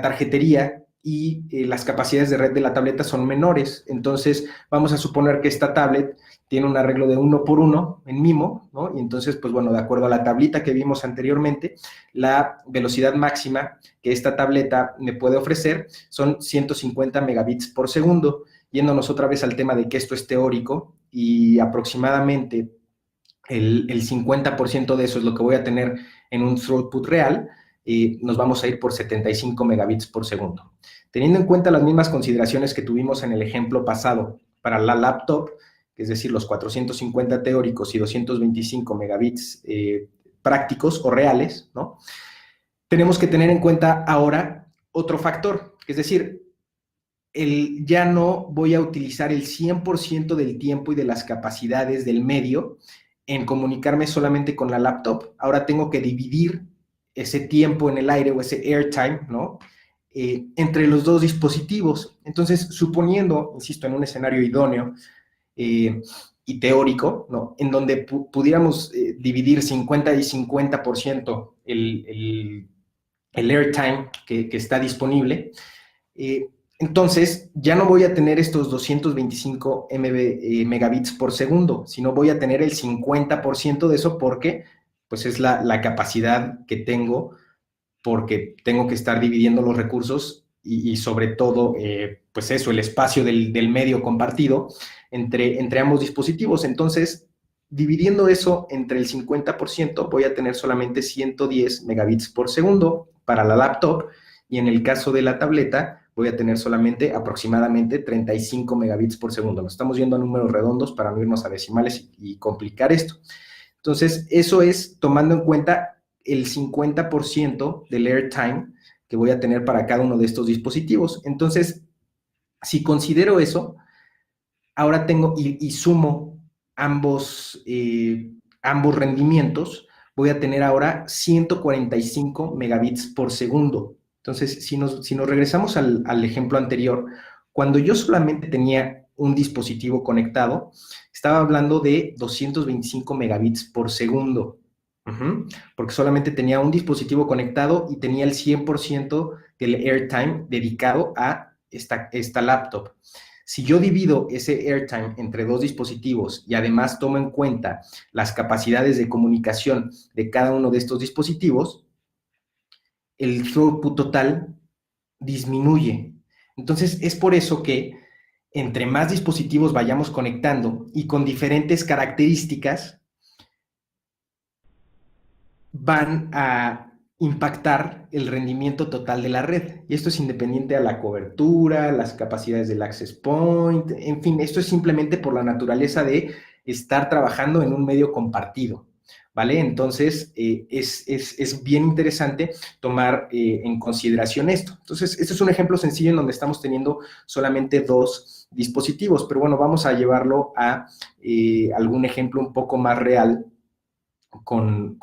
tarjetería y las capacidades de red de la tableta son menores. Entonces, vamos a suponer que esta tablet tiene un arreglo de 1 por 1 en MIMO, ¿no? Y entonces, pues bueno, de acuerdo a la tablita que vimos anteriormente, la velocidad máxima que esta tableta me puede ofrecer son 150 megabits por segundo. Yéndonos otra vez al tema de que esto es teórico y aproximadamente el 50% de eso es lo que voy a tener en un throughput real, nos vamos a ir por 75 megabits por segundo. Teniendo en cuenta las mismas consideraciones que tuvimos en el ejemplo pasado para la laptop, es decir, los 450 teóricos y 225 megabits prácticos o reales, ¿no? Tenemos que tener en cuenta ahora otro factor, es decir, ya no voy a utilizar el 100% del tiempo y de las capacidades del medio en comunicarme solamente con la laptop. Ahora tengo que dividir ese tiempo en el aire o ese airtime, ¿no? Entre los dos dispositivos. Entonces, suponiendo, insisto, en un escenario idóneo y teórico, ¿no? En donde pudiéramos dividir 50 y 50% el airtime que está disponible, entonces ya no voy a tener estos 225 megabits por segundo, sino voy a tener el 50% de eso porque pues es la capacidad que tengo, porque tengo que estar dividiendo los recursos y sobre todo, pues eso, el espacio del medio compartido entre ambos dispositivos. Entonces, dividiendo eso entre el 50%, voy a tener solamente 110 megabits por segundo para la laptop, y en el caso de la tableta voy a tener solamente aproximadamente 35 megabits por segundo. Nos estamos yendo a números redondos para no irnos a decimales y complicar esto. Entonces, eso es tomando en cuenta el 50% del airtime que voy a tener para cada uno de estos dispositivos. Entonces, si considero eso, ahora tengo y sumo ambos rendimientos, voy a tener ahora 145 megabits por segundo. Entonces, si nos regresamos al ejemplo anterior, cuando yo solamente tenía un dispositivo conectado, estaba hablando de 225 megabits por segundo. Porque solamente tenía un dispositivo conectado y tenía el 100% del airtime dedicado a esta laptop. Si yo divido ese airtime entre dos dispositivos y además tomo en cuenta las capacidades de comunicación de cada uno de estos dispositivos, el throughput total disminuye. Entonces, es por eso que entre más dispositivos vayamos conectando y con diferentes características, van a impactar el rendimiento total de la red. Y esto es independiente a la cobertura, las capacidades del access point, en fin, esto es simplemente por la naturaleza de estar trabajando en un medio compartido, ¿vale? Entonces, es bien interesante tomar en consideración esto. Entonces, este es un ejemplo sencillo en donde estamos teniendo solamente dos dispositivos, pero bueno, vamos a llevarlo a algún ejemplo un poco más real con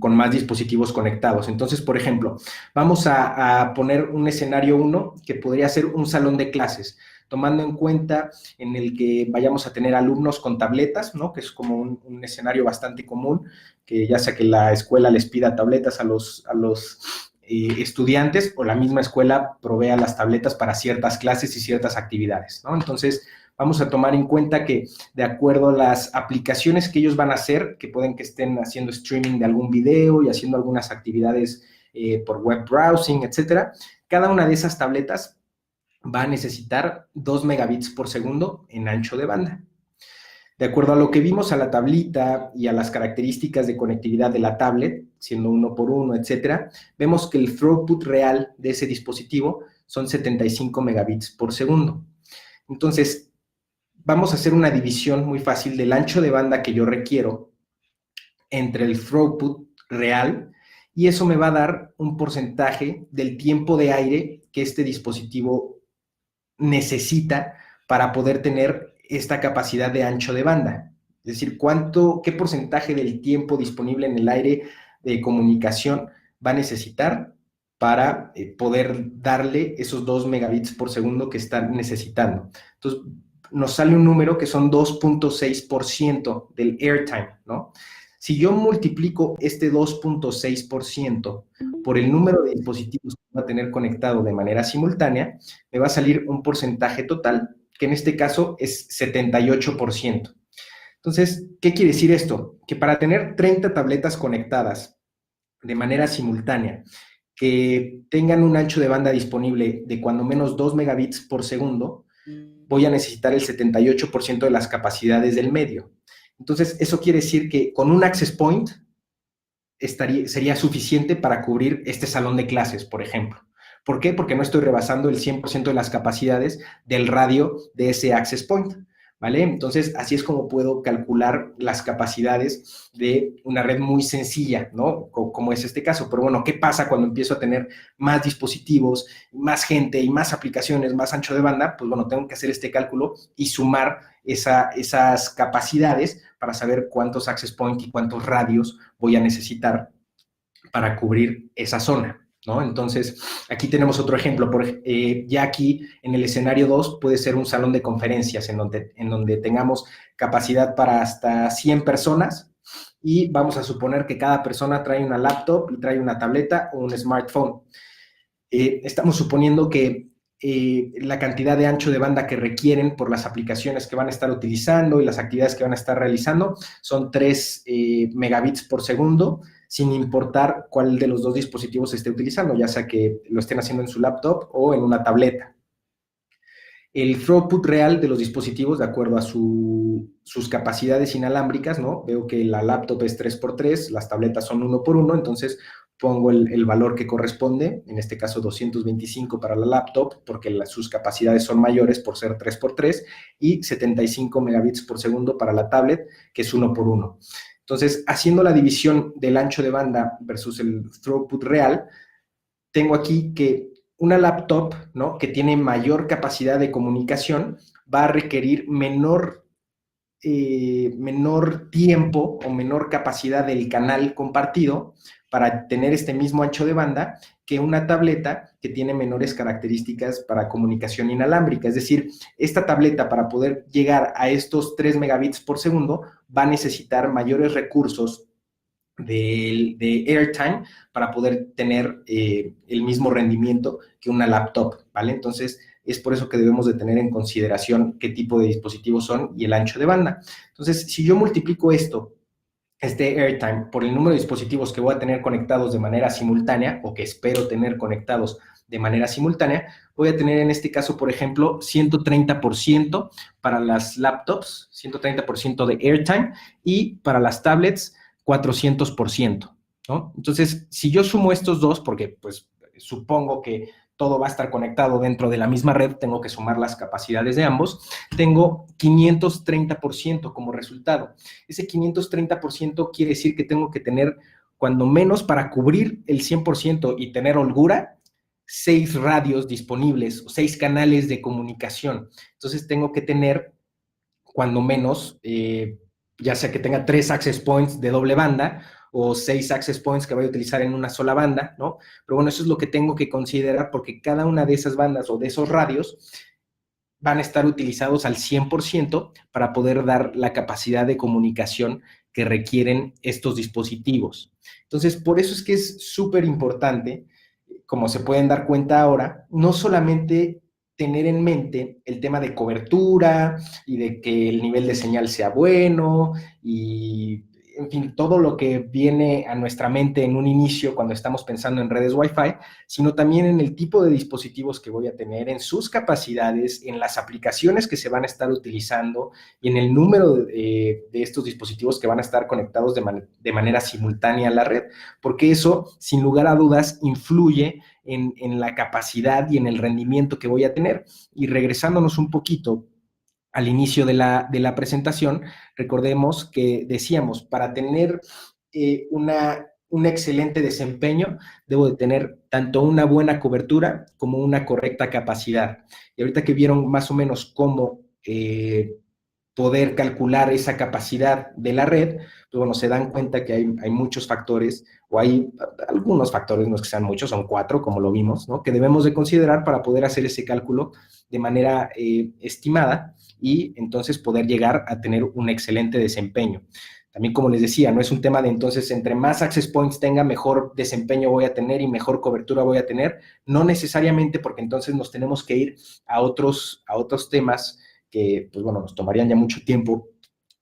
más dispositivos conectados. Entonces, por ejemplo, vamos a poner un escenario 1 que podría ser un salón de clases, tomando en cuenta en el que vayamos a tener alumnos con tabletas, ¿no? Que es como un escenario bastante común, que ya sea que la escuela les pida tabletas a los estudiantes o la misma escuela provea las tabletas para ciertas clases y ciertas actividades, ¿no? Entonces, vamos a tomar en cuenta que de acuerdo a las aplicaciones que ellos van a hacer, que pueden que estén haciendo streaming de algún video y haciendo algunas actividades por web browsing, etcétera, cada una de esas tabletas va a necesitar 2 megabits por segundo en ancho de banda. De acuerdo a lo que vimos a la tablita y a las características de conectividad de la tablet, siendo 1 por 1, etcétera, vemos que el throughput real de ese dispositivo son 75 megabits por segundo. Entonces, vamos a hacer una división muy fácil del ancho de banda que yo requiero entre el throughput real, y eso me va a dar un porcentaje del tiempo de aire que este dispositivo necesita para poder tener esta capacidad de ancho de banda. Es decir, qué porcentaje del tiempo disponible en el aire de comunicación va a necesitar para poder darle esos 2 megabits por segundo que están necesitando. Entonces, nos sale un número que son 2.6% del airtime, ¿no? Si yo multiplico este 2.6% por el número de dispositivos que va a tener conectado de manera simultánea, me va a salir un porcentaje total, que en este caso es 78%. Entonces, ¿qué quiere decir esto? Que para tener 30 tabletas conectadas de manera simultánea, que tengan un ancho de banda disponible de cuando menos 2 megabits por segundo, voy a necesitar el 78% de las capacidades del medio. Entonces, eso quiere decir que con un access point sería suficiente para cubrir este salón de clases, por ejemplo. ¿Por qué? Porque no estoy rebasando el 100% de las capacidades del radio de ese access point, ¿vale? Entonces, así es como puedo calcular las capacidades de una red muy sencilla, ¿no? Como es este caso. Pero bueno, ¿qué pasa cuando empiezo a tener más dispositivos, más gente y más aplicaciones, más ancho de banda? Pues bueno, tengo que hacer este cálculo y sumar esas capacidades para saber cuántos access point y cuántos radios voy a necesitar para cubrir esa zona, ¿no? Entonces, aquí tenemos otro ejemplo. Ya aquí en el escenario 2 puede ser un salón de conferencias en donde tengamos capacidad para hasta 100 personas y vamos a suponer que cada persona trae una laptop y trae una tableta o un smartphone. Estamos suponiendo que la cantidad de ancho de banda que requieren por las aplicaciones que van a estar utilizando y las actividades que van a estar realizando son 3 megabits por segundo, sin importar cuál de los dos dispositivos se esté utilizando, ya sea que lo estén haciendo en su laptop o en una tableta. El throughput real de los dispositivos, de acuerdo a sus capacidades inalámbricas, ¿no? Veo que la laptop es 3x3, las tabletas son 1x1, entonces pongo el valor que corresponde, en este caso 225 para la laptop, porque sus capacidades son mayores por ser 3x3, y 75 megabits por segundo para la tablet, que es 1x1. Entonces, haciendo la división del ancho de banda versus el throughput real, tengo aquí que una laptop, ¿no?, que tiene mayor capacidad de comunicación va a requerir menor tiempo o menor capacidad del canal compartido para tener este mismo ancho de banda que una tableta que tiene menores características para comunicación inalámbrica. Es decir, esta tableta, para poder llegar a estos 3 megabits por segundo, va a necesitar mayores recursos de airtime para poder tener el mismo rendimiento que una laptop, ¿vale? Entonces, es por eso que debemos de tener en consideración qué tipo de dispositivos son y el ancho de banda. Entonces, si yo multiplico este airtime por el número de dispositivos que voy a tener conectados de manera simultánea o que espero tener conectados de manera simultánea, voy a tener en este caso, por ejemplo, 130% para las laptops, 130% de airtime, y para las tablets 400%, ¿no? Entonces, si yo sumo estos dos, porque pues supongo que todo va a estar conectado dentro de la misma red, tengo que sumar las capacidades de ambos, tengo 530% como resultado. Ese 530% quiere decir que tengo que tener, cuando menos para cubrir el 100% y tener holgura, 6 radios disponibles o 6 canales de comunicación. Entonces tengo que tener, cuando menos, ya sea que tenga 3 access points de doble banda o 6 access points que voy a utilizar en una sola banda, ¿no? Pero bueno, eso es lo que tengo que considerar, porque cada una de esas bandas o de esos radios van a estar utilizados al 100% para poder dar la capacidad de comunicación que requieren estos dispositivos. Entonces, por eso es que es súper importante, como se pueden dar cuenta ahora, no solamente tener en mente el tema de cobertura y de que el nivel de señal sea bueno y, en fin, todo lo que viene a nuestra mente en un inicio cuando estamos pensando en redes Wi-Fi, sino también en el tipo de dispositivos que voy a tener, en sus capacidades, en las aplicaciones que se van a estar utilizando y en el número de estos dispositivos que van a estar conectados de manera simultánea a la red, porque eso, sin lugar a dudas, influye en la capacidad y en el rendimiento que voy a tener. Y regresándonos un poquito al inicio de la presentación, recordemos que decíamos, para tener un excelente desempeño, debo de tener tanto una buena cobertura como una correcta capacidad. Y ahorita que vieron más o menos cómo poder calcular esa capacidad de la red, pues bueno, se dan cuenta que hay muchos factores, o hay algunos factores, no es que sean muchos, son 4, como lo vimos, ¿no? Que debemos de considerar para poder hacer ese cálculo de manera estimada y entonces poder llegar a tener un excelente desempeño. También, como les decía, no es un tema de entonces, entre más access points tenga, mejor desempeño voy a tener y mejor cobertura voy a tener. No necesariamente, porque entonces nos tenemos que ir a otros temas que, pues bueno, nos tomarían ya mucho tiempo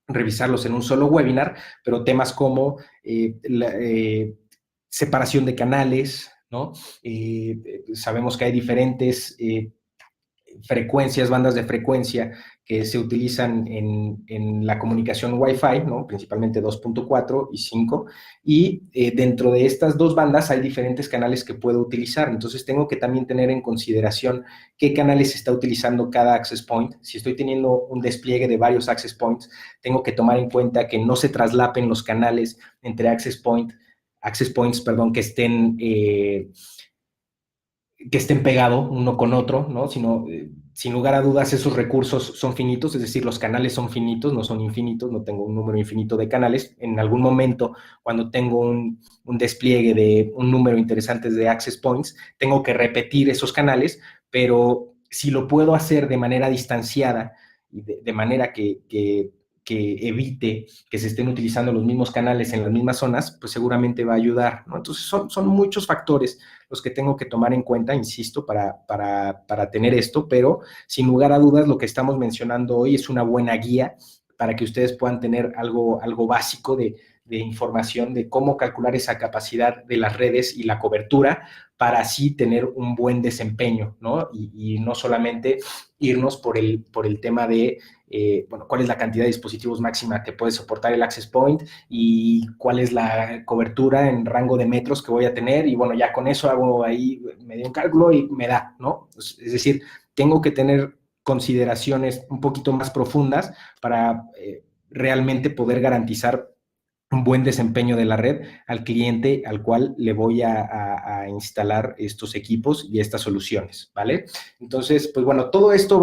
revisarlos en un solo webinar, pero temas como separación de canales, ¿no? Sabemos que hay diferentes frecuencias, bandas de frecuencia que se utilizan en la comunicación Wi-Fi, ¿no? Principalmente 2.4 y 5, y dentro de estas dos bandas hay diferentes canales que puedo utilizar, entonces tengo que también tener en consideración qué canales está utilizando cada access point. Si estoy teniendo un despliegue de varios access points, tengo que tomar en cuenta que no se traslapen los canales entre access points, perdón, que estén pegados uno con otro, ¿no? Sino, sin lugar a dudas, esos recursos son finitos, es decir, los canales son finitos, no son infinitos, no tengo un número infinito de canales. En algún momento, cuando tengo un despliegue de un número interesante de access points, tengo que repetir esos canales, pero si lo puedo hacer de manera distanciada y de manera que evite que se estén utilizando los mismos canales en las mismas zonas, pues seguramente va a ayudar, ¿no? Entonces son muchos factores los que tengo que tomar en cuenta, insisto, para tener esto, pero sin lugar a dudas lo que estamos mencionando hoy es una buena guía para que ustedes puedan tener algo básico de información de cómo calcular esa capacidad de las redes y la cobertura para así tener un buen desempeño, ¿no? Y no solamente irnos por el tema de bueno, cuál es la cantidad de dispositivos máxima que puede soportar el access point y cuál es la cobertura en rango de metros que voy a tener, y bueno, ya con eso hago ahí medio un cálculo y me da, ¿no? Es decir, tengo que tener consideraciones un poquito más profundas para realmente poder garantizar un buen desempeño de la red al cliente al cual le voy a instalar estos equipos y estas soluciones, ¿vale? Entonces, pues bueno, todo esto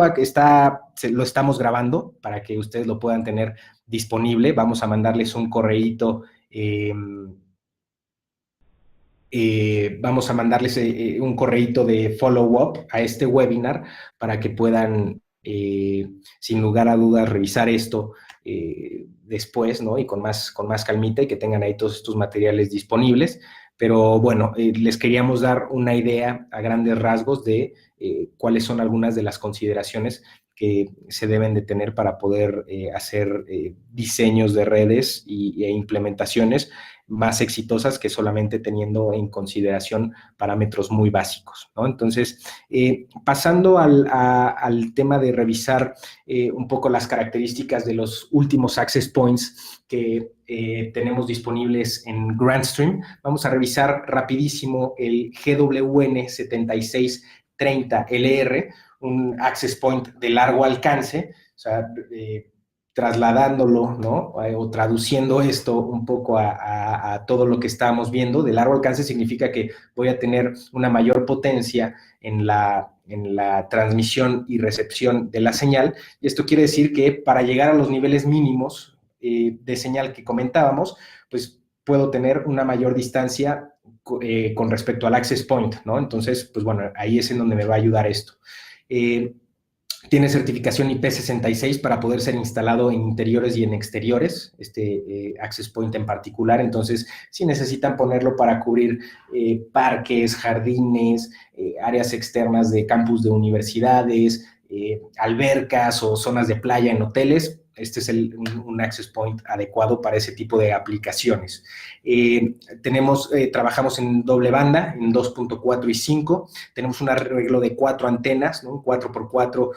lo estamos grabando para que ustedes lo puedan tener disponible. Vamos a mandarles un correíto, vamos a mandarles un correíto de follow-up a este webinar para que puedan, sin lugar a dudas, revisar esto después, ¿no? Y con más calmita, y que tengan ahí todos estos materiales disponibles. Pero bueno, les queríamos dar una idea a grandes rasgos de cuáles son algunas de las consideraciones que se deben de tener para poder hacer diseños de redes e implementaciones más exitosas que solamente teniendo en consideración parámetros muy básicos, ¿no? Entonces, pasando al tema de revisar un poco las características de los últimos access points que tenemos disponibles en Grandstream, vamos a revisar rapidísimo el GWN7630LR, un access point de largo alcance, o sea, trasladándolo, ¿no? O traduciendo esto un poco a todo lo que estábamos viendo. De largo alcance significa que voy a tener una mayor potencia en la transmisión y recepción de la señal, y esto quiere decir que para llegar a los niveles mínimos de señal que comentábamos, pues puedo tener una mayor distancia con respecto al access point, ¿no? Entonces, pues bueno, ahí es en donde me va a ayudar esto. Tiene certificación IP66 para poder ser instalado en interiores y en exteriores, access point en particular. Entonces, si necesitan ponerlo para cubrir parques, jardines, áreas externas de campus de universidades, albercas o zonas de playa en hoteles, este es un access point adecuado para ese tipo de aplicaciones. Trabajamos en doble banda, en 2.4 y 5. Tenemos un arreglo de 4 antenas, ¿no? Un 4x4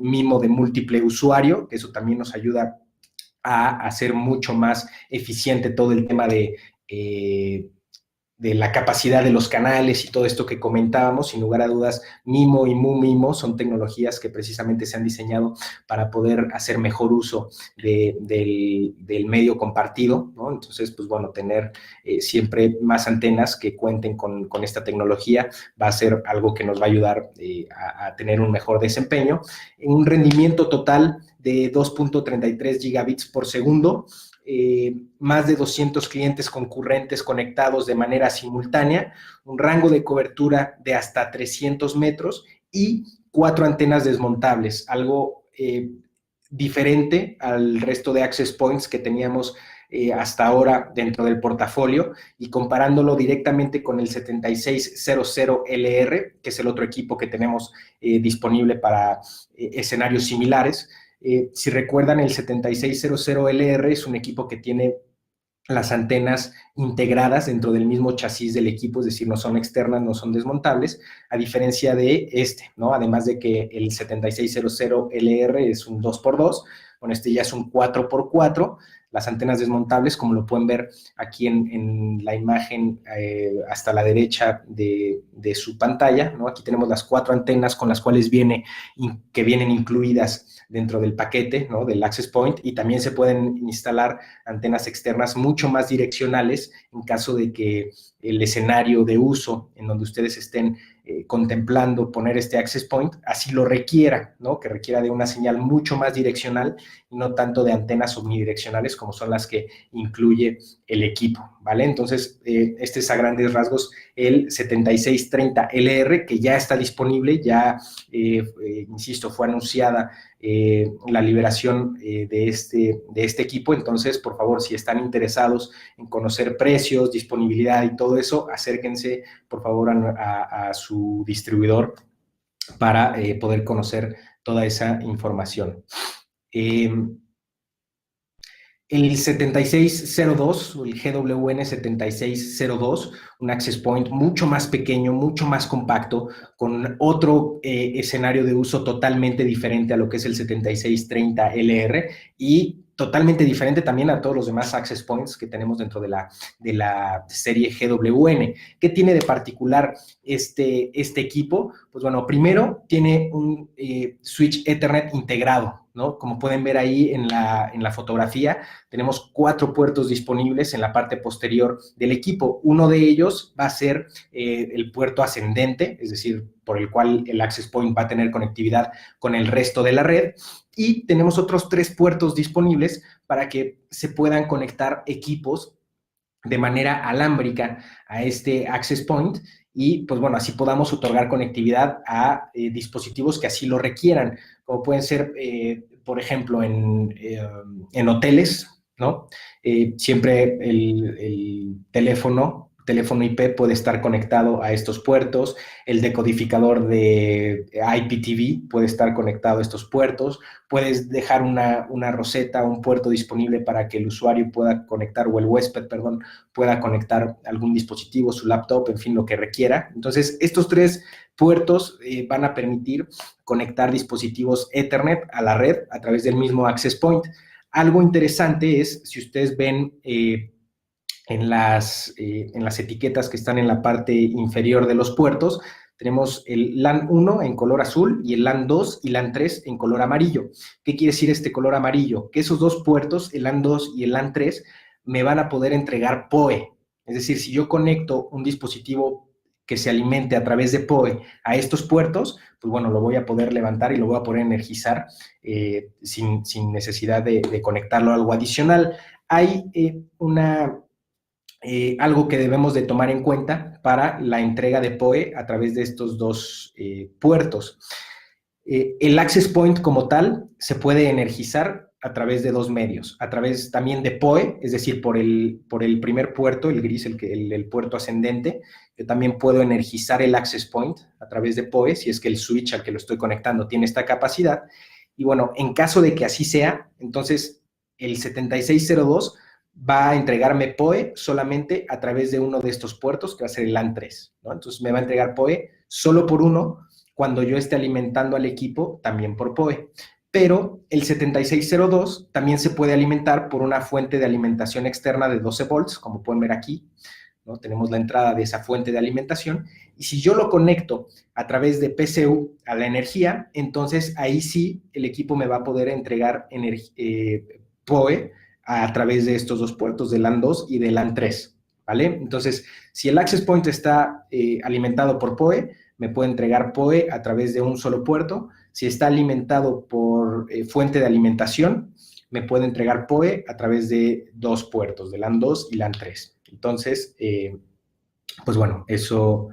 MIMO de múltiple usuario, que eso también nos ayuda a hacer mucho más eficiente todo el tema de la capacidad de los canales y todo esto que comentábamos. Sin lugar a dudas, MIMO y MU-MIMO son tecnologías que precisamente se han diseñado para poder hacer mejor uso del medio compartido, ¿no? Entonces, pues bueno, tener siempre más antenas que cuenten con esta tecnología va a ser algo que nos va a ayudar a tener un mejor desempeño. Un rendimiento total de 2.33 gigabits por segundo, más de 200 clientes concurrentes conectados de manera simultánea, un rango de cobertura de hasta 300 metros y 4 antenas desmontables, algo diferente al resto de access points que teníamos hasta ahora dentro del portafolio, y comparándolo directamente con el 7600LR, que es el otro equipo que tenemos disponible para escenarios similares. Si recuerdan, el 7600LR es un equipo que tiene las antenas integradas dentro del mismo chasis del equipo, es decir, no son externas, no son desmontables, a diferencia de este, ¿no? Además de que el 7600LR es un 2x2, bueno, este ya es un 4x4, las antenas desmontables, como lo pueden ver aquí en la imagen hasta la derecha de su pantalla, ¿no? Aquí tenemos las 4 antenas con las cuales que vienen incluidas dentro del paquete, ¿no? Del Access Point, y también se pueden instalar antenas externas mucho más direccionales en caso de que el escenario de uso en donde ustedes estén contemplando poner este Access Point así lo requiera, ¿no? Que requiera de una señal mucho más direccional y no tanto de antenas omnidireccionales como son las que incluye el equipo, ¿vale? Entonces, este es a grandes rasgos el 7630LR, que ya está disponible, ya, insisto, fue anunciada la liberación de este equipo. Entonces, por favor, si están interesados en conocer precios, disponibilidad y todo eso, acérquense, por favor, a su distribuidor para poder conocer toda esa información. El 7602, el GWN 7602, un access point mucho más pequeño, mucho más compacto, con otro escenario de uso totalmente diferente a lo que es el 7630LR y totalmente diferente también a todos los demás access points que tenemos dentro de la serie GWN. ¿Qué tiene de particular este equipo? Pues bueno, primero tiene un switch Ethernet integrado, ¿no? Como pueden ver ahí en la fotografía, tenemos 4 puertos disponibles en la parte posterior del equipo. Uno de ellos va a ser el puerto ascendente, es decir, por el cual el access point va a tener conectividad con el resto de la red. Y tenemos otros 3 puertos disponibles para que se puedan conectar equipos de manera alámbrica a este access point y, pues bueno, así podamos otorgar conectividad a dispositivos que así lo requieran, como pueden ser, por ejemplo, en hoteles, ¿no? Siempre el teléfono IP puede estar conectado a estos puertos, el decodificador de IPTV puede estar conectado a estos puertos, puedes dejar una roseta, un puerto disponible para que el usuario pueda conectar, o el huésped, perdón, pueda conectar algún dispositivo, su laptop, en fin, lo que requiera. Entonces, estos 3 puertos van a permitir conectar dispositivos Ethernet a la red a través del mismo access point. Algo interesante es, si ustedes ven en las etiquetas que están en la parte inferior de los puertos, tenemos el LAN 1 en color azul y el LAN 2 y LAN 3 en color amarillo. ¿Qué quiere decir este color amarillo? Que esos 2 puertos, el LAN 2 y el LAN 3, me van a poder entregar PoE. Es decir, si yo conecto un dispositivo que se alimente a través de PoE a estos puertos, pues bueno, lo voy a poder levantar y lo voy a poder energizar sin necesidad de conectarlo a algo adicional. Hay algo que debemos de tomar en cuenta para la entrega de PoE a través de estos 2 puertos. El access point como tal se puede energizar a través de 2 medios, a través también de PoE, es decir, por el primer puerto, el gris, el puerto ascendente. Yo también puedo energizar el access point a través de PoE, si es que el switch al que lo estoy conectando tiene esta capacidad. Y bueno, en caso de que así sea, entonces el 7602 va a entregarme PoE solamente a través de uno de estos puertos, que va a ser el LAN 3, ¿no? Entonces me va a entregar PoE solo por uno cuando yo esté alimentando al equipo también por PoE. Pero el 7602 también se puede alimentar por una fuente de alimentación externa de 12 volts, como pueden ver aquí, ¿no? Tenemos la entrada de esa fuente de alimentación, y si yo lo conecto a través de PCU a la energía, entonces ahí sí el equipo me va a poder entregar PoE a través de estos 2 puertos, de LAN 2 y de LAN 3, ¿vale? Entonces, si el access point está alimentado por PoE, me puede entregar PoE a través de un solo puerto. Si está alimentado por fuente de alimentación, me puede entregar PoE a través de 2 puertos, de LAN 2 y LAN 3. Entonces, pues bueno, eso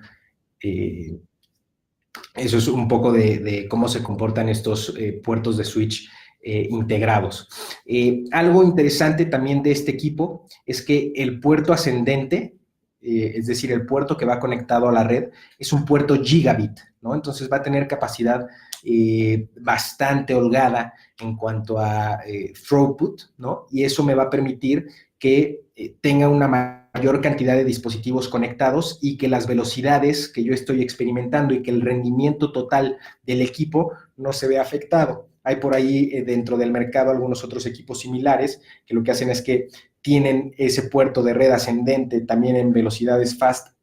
es un poco de cómo se comportan estos puertos de switch integrados. Algo interesante también de este equipo es que el puerto ascendente, es decir, el puerto que va conectado a la red, es un puerto gigabit, ¿no? Entonces va a tener capacidad bastante holgada en cuanto a throughput, ¿no? Y eso me va a permitir que tenga una mayor cantidad de dispositivos conectados y que las velocidades que yo estoy experimentando y que el rendimiento total del equipo no se vea afectado. Hay por ahí dentro del mercado algunos otros equipos similares que lo que hacen es que tienen ese puerto de red ascendente también en velocidades fast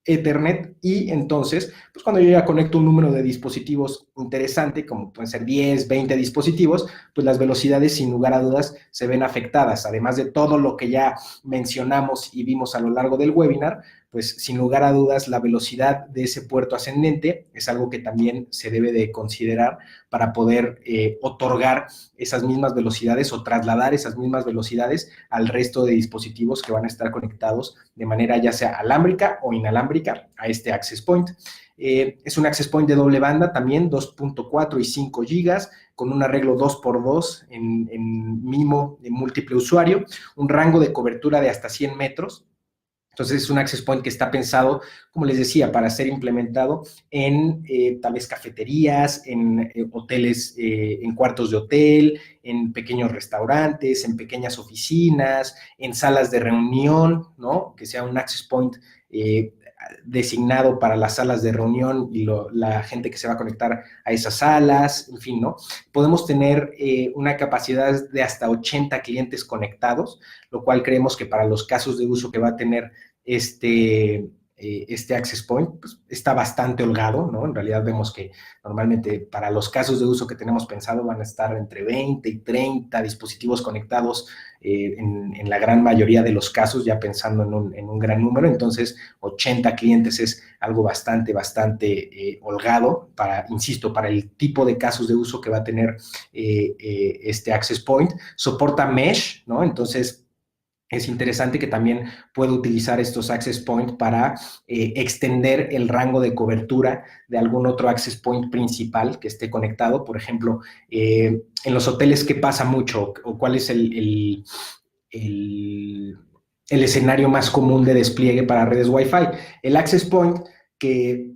Ethernet y entonces, pues cuando yo ya conecto un número de dispositivos interesante, como pueden ser 10, 20 dispositivos, pues las velocidades sin lugar a dudas se ven afectadas, además de todo lo que ya mencionamos y vimos a lo largo del webinar, pues sin lugar a dudas la velocidad de ese puerto ascendente es algo que también se debe de considerar para poder otorgar esas mismas velocidades o trasladar esas mismas velocidades al resto de dispositivos que van a estar conectados de manera ya sea alámbrica o inalámbrica a este access point. Es un access point de doble banda también, 2.4 y 5 gigas, con un arreglo 2x2 en MIMO de múltiple usuario, un rango de cobertura de hasta 100 metros. Entonces es un access point que está pensado, como les decía, para ser implementado en tal vez cafeterías, en hoteles, en cuartos de hotel, en pequeños restaurantes, en pequeñas oficinas, en salas de reunión, ¿no? Que sea un access point designado para las salas de reunión y la gente que se va a conectar a esas salas, en fin, ¿no? Podemos tener una capacidad de hasta 80 clientes conectados, lo cual creemos que para los casos de uso que va a tener este access point pues, está bastante holgado, ¿no? En realidad vemos que normalmente para los casos de uso que tenemos pensado van a estar entre 20 y 30 dispositivos conectados en la gran mayoría de los casos, ya pensando en un gran número, entonces 80 clientes es algo bastante holgado para, insisto, para el tipo de casos de uso que va a tener este access point. Soporta mesh, ¿no? Entonces es interesante que también pueda utilizar estos access point para extender el rango de cobertura de algún otro access point principal que esté conectado. Por ejemplo, en los hoteles, ¿qué pasa mucho? ¿O cuál es el escenario más común de despliegue para redes Wi-Fi? El access point que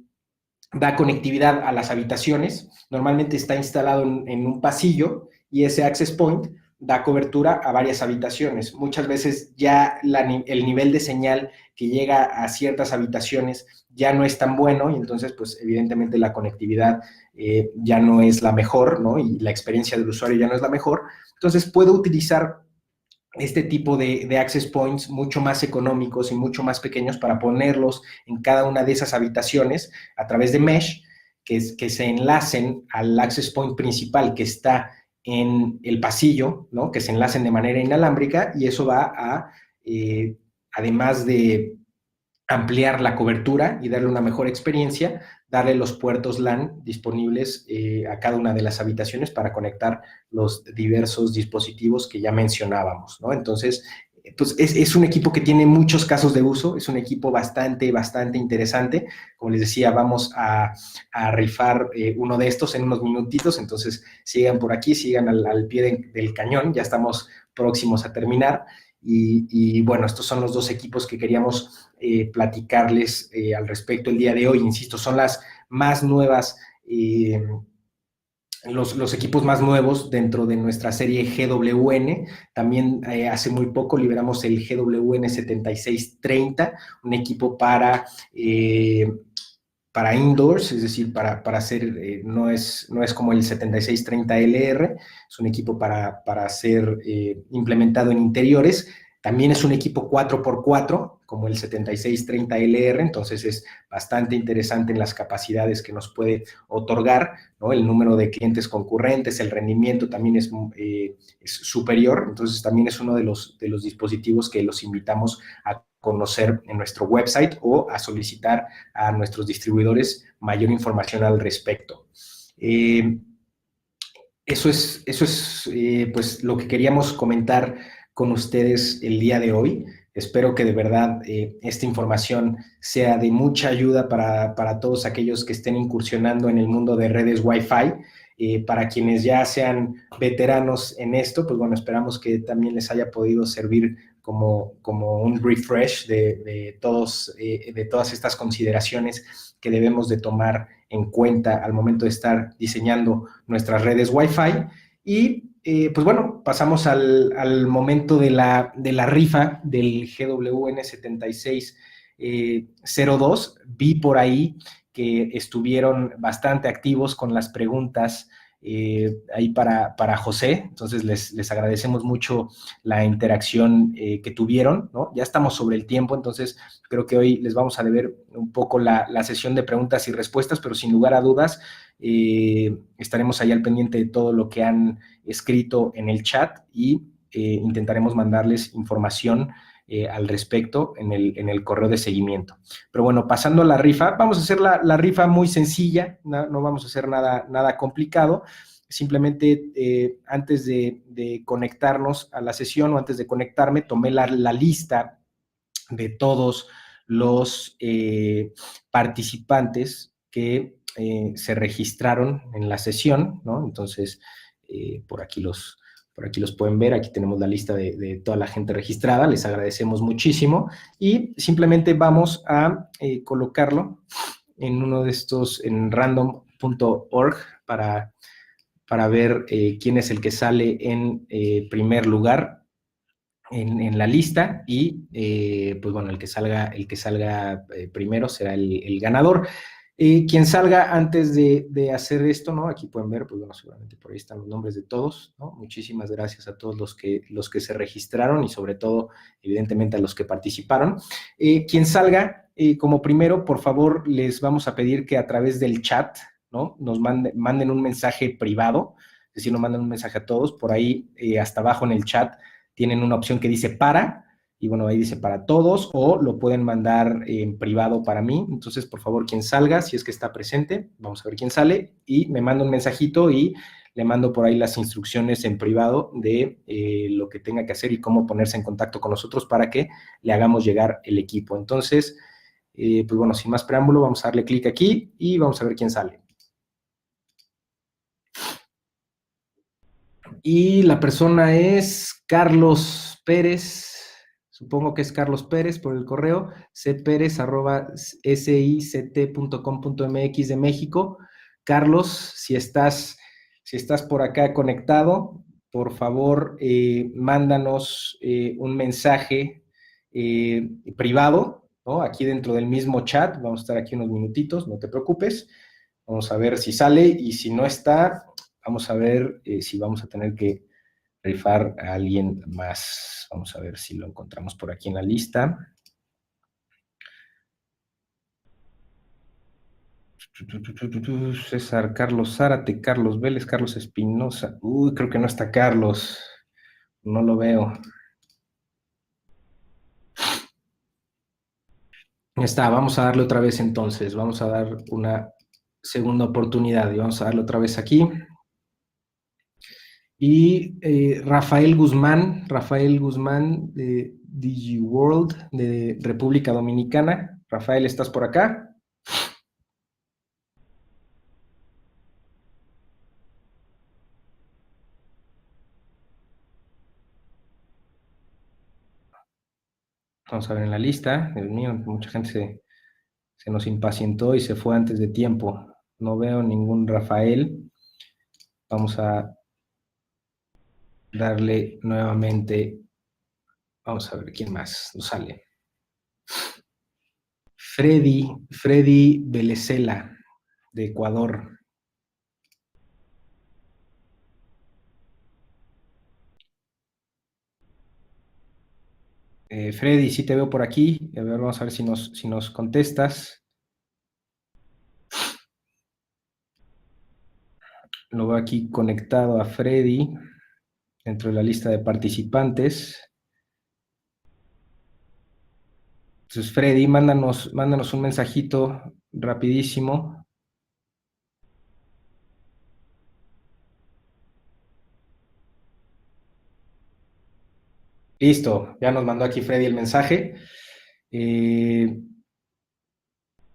da conectividad a las habitaciones, normalmente está instalado en un pasillo y ese access point da cobertura a varias habitaciones. Muchas veces ya el nivel de señal que llega a ciertas habitaciones ya no es tan bueno y entonces, pues, evidentemente la conectividad ya no es la mejor, ¿no? Y la experiencia del usuario ya no es la mejor. Entonces, puedo utilizar este tipo de access points mucho más económicos y mucho más pequeños para ponerlos en cada una de esas habitaciones a través de mesh, que se enlacen al access point principal que está en el pasillo, ¿no? Que se enlacen de manera inalámbrica y eso va a, además de ampliar la cobertura y darle una mejor experiencia, darle los puertos LAN disponibles a cada una de las habitaciones para conectar los diversos dispositivos que ya mencionábamos, ¿no? Entonces, pues es un equipo que tiene muchos casos de uso, es un equipo bastante interesante. Como les decía, vamos a rifar uno de estos en unos minutitos, entonces sigan por aquí, sigan al pie del cañón, ya estamos próximos a terminar. Y bueno, estos son los dos equipos que queríamos platicarles al respecto el día de hoy. Insisto, son las más nuevas, los equipos más nuevos dentro de nuestra serie GWN. También hace muy poco liberamos el GWN 7630, un equipo para indoors, es decir, para hacer, no es como el 7630LR, es un equipo para ser implementado en interiores. También es un equipo 4x4, como el 7630LR, entonces es bastante interesante en las capacidades que nos puede otorgar, ¿no? El número de clientes concurrentes, el rendimiento también es superior, entonces también es uno de los dispositivos que los invitamos a conocer en nuestro website o a solicitar a nuestros distribuidores mayor información al respecto. Eso es pues lo que queríamos comentar con ustedes el día de hoy. Espero que de verdad esta información sea de mucha ayuda para todos aquellos que estén incursionando en el mundo de redes Wi-Fi. Para quienes ya sean veteranos en esto, pues bueno, esperamos que también les haya podido servir como un refresh de todas estas consideraciones que debemos de tomar en cuenta al momento de estar diseñando nuestras redes Wi-Fi. Y pues bueno, pasamos al momento de la rifa del GWN7602. Vi por ahí que estuvieron bastante activos con las preguntas ahí para José. Entonces les agradecemos mucho la interacción que tuvieron, ¿no? Ya estamos sobre el tiempo, entonces creo que hoy les vamos a deber un poco la sesión de preguntas y respuestas, pero sin lugar a dudas estaremos ahí al pendiente de todo lo que han escrito en el chat y intentaremos mandarles información al respecto en el correo de seguimiento. Pero bueno, pasando a la rifa, vamos a hacer la rifa muy sencilla, no vamos a hacer nada complicado. Simplemente antes de conectarnos a la sesión o antes de conectarme, tomé la lista de todos los participantes que se registraron en la sesión, ¿no? Entonces, por aquí los pueden ver, aquí tenemos la lista de toda la gente registrada, les agradecemos muchísimo y simplemente vamos a colocarlo en uno de estos, en random.org para ver quién es el que sale en primer lugar en la lista y pues bueno, el que salga primero será el ganador. Quien salga antes de hacer esto, ¿no? Aquí pueden ver, pues bueno, seguramente por ahí están los nombres de todos, ¿no? Muchísimas gracias a todos los que se registraron y sobre todo, evidentemente, a los que participaron. Quien salga como primero, por favor, les vamos a pedir que a través del chat, ¿no? Nos manden un mensaje privado, es decir, nos manden un mensaje a todos, por ahí hasta abajo en el chat tienen una opción que dice para, y bueno, ahí dice para todos, o lo pueden mandar en privado para mí. Entonces, por favor, quien salga, si es que está presente, vamos a ver quién sale, y me manda un mensajito y le mando por ahí las instrucciones en privado de lo que tenga que hacer y cómo ponerse en contacto con nosotros para que le hagamos llegar el equipo. Entonces, pues bueno, sin más preámbulo, vamos a darle clic aquí y vamos a ver quién sale. Y la persona es Carlos Pérez, supongo que es Carlos Pérez por el correo, cperez@sict.com.mx de México. Carlos, si estás por acá conectado, por favor, mándanos un mensaje privado, ¿no? Aquí dentro del mismo chat, vamos a estar aquí unos minutitos, no te preocupes. Vamos a ver si sale y si no está, vamos a ver si vamos a tener que rifar a alguien más. Vamos a ver si lo encontramos por aquí en la lista. César, Carlos Zárate, Carlos Vélez, Carlos Espinosa. Uy, creo que no está Carlos. No lo veo. Está, vamos a darle otra vez entonces. Vamos a dar una segunda oportunidad y vamos a darle otra vez aquí. Y Rafael Guzmán de DigiWorld de República Dominicana. Rafael, ¿estás por acá? Vamos a ver en la lista. Dios mío, mucha gente se nos impacientó y se fue antes de tiempo. No veo ningún Rafael. Vamos a darle nuevamente. Vamos a ver quién más nos sale. Freddy Belecela, de Ecuador. Freddy, sí te veo por aquí. A ver, vamos a ver si nos contestas. Lo veo aquí conectado a Freddy dentro de la lista de participantes. Entonces, Freddy, mándanos un mensajito rapidísimo. Listo, ya nos mandó aquí Freddy el mensaje. Eh,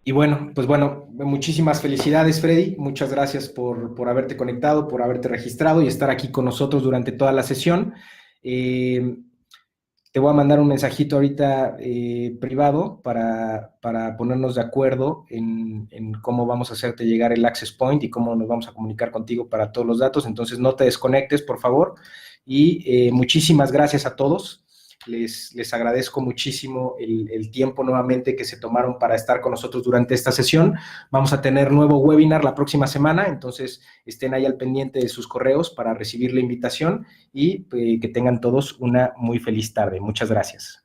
y bueno, pues bueno, muchísimas felicidades, Freddy. Muchas gracias por haberte conectado, por haberte registrado y estar aquí con nosotros durante toda la sesión. Eh, Te voy a mandar un mensajito ahorita privado para ponernos de acuerdo en cómo vamos a hacerte llegar el access point y cómo nos vamos a comunicar contigo para todos los datos. Entonces, no te desconectes, por favor. Y muchísimas gracias a todos. Les agradezco muchísimo el tiempo nuevamente que se tomaron para estar con nosotros durante esta sesión. Vamos a tener nuevo webinar la próxima semana, entonces estén ahí al pendiente de sus correos para recibir la invitación y que tengan todos una muy feliz tarde. Muchas gracias.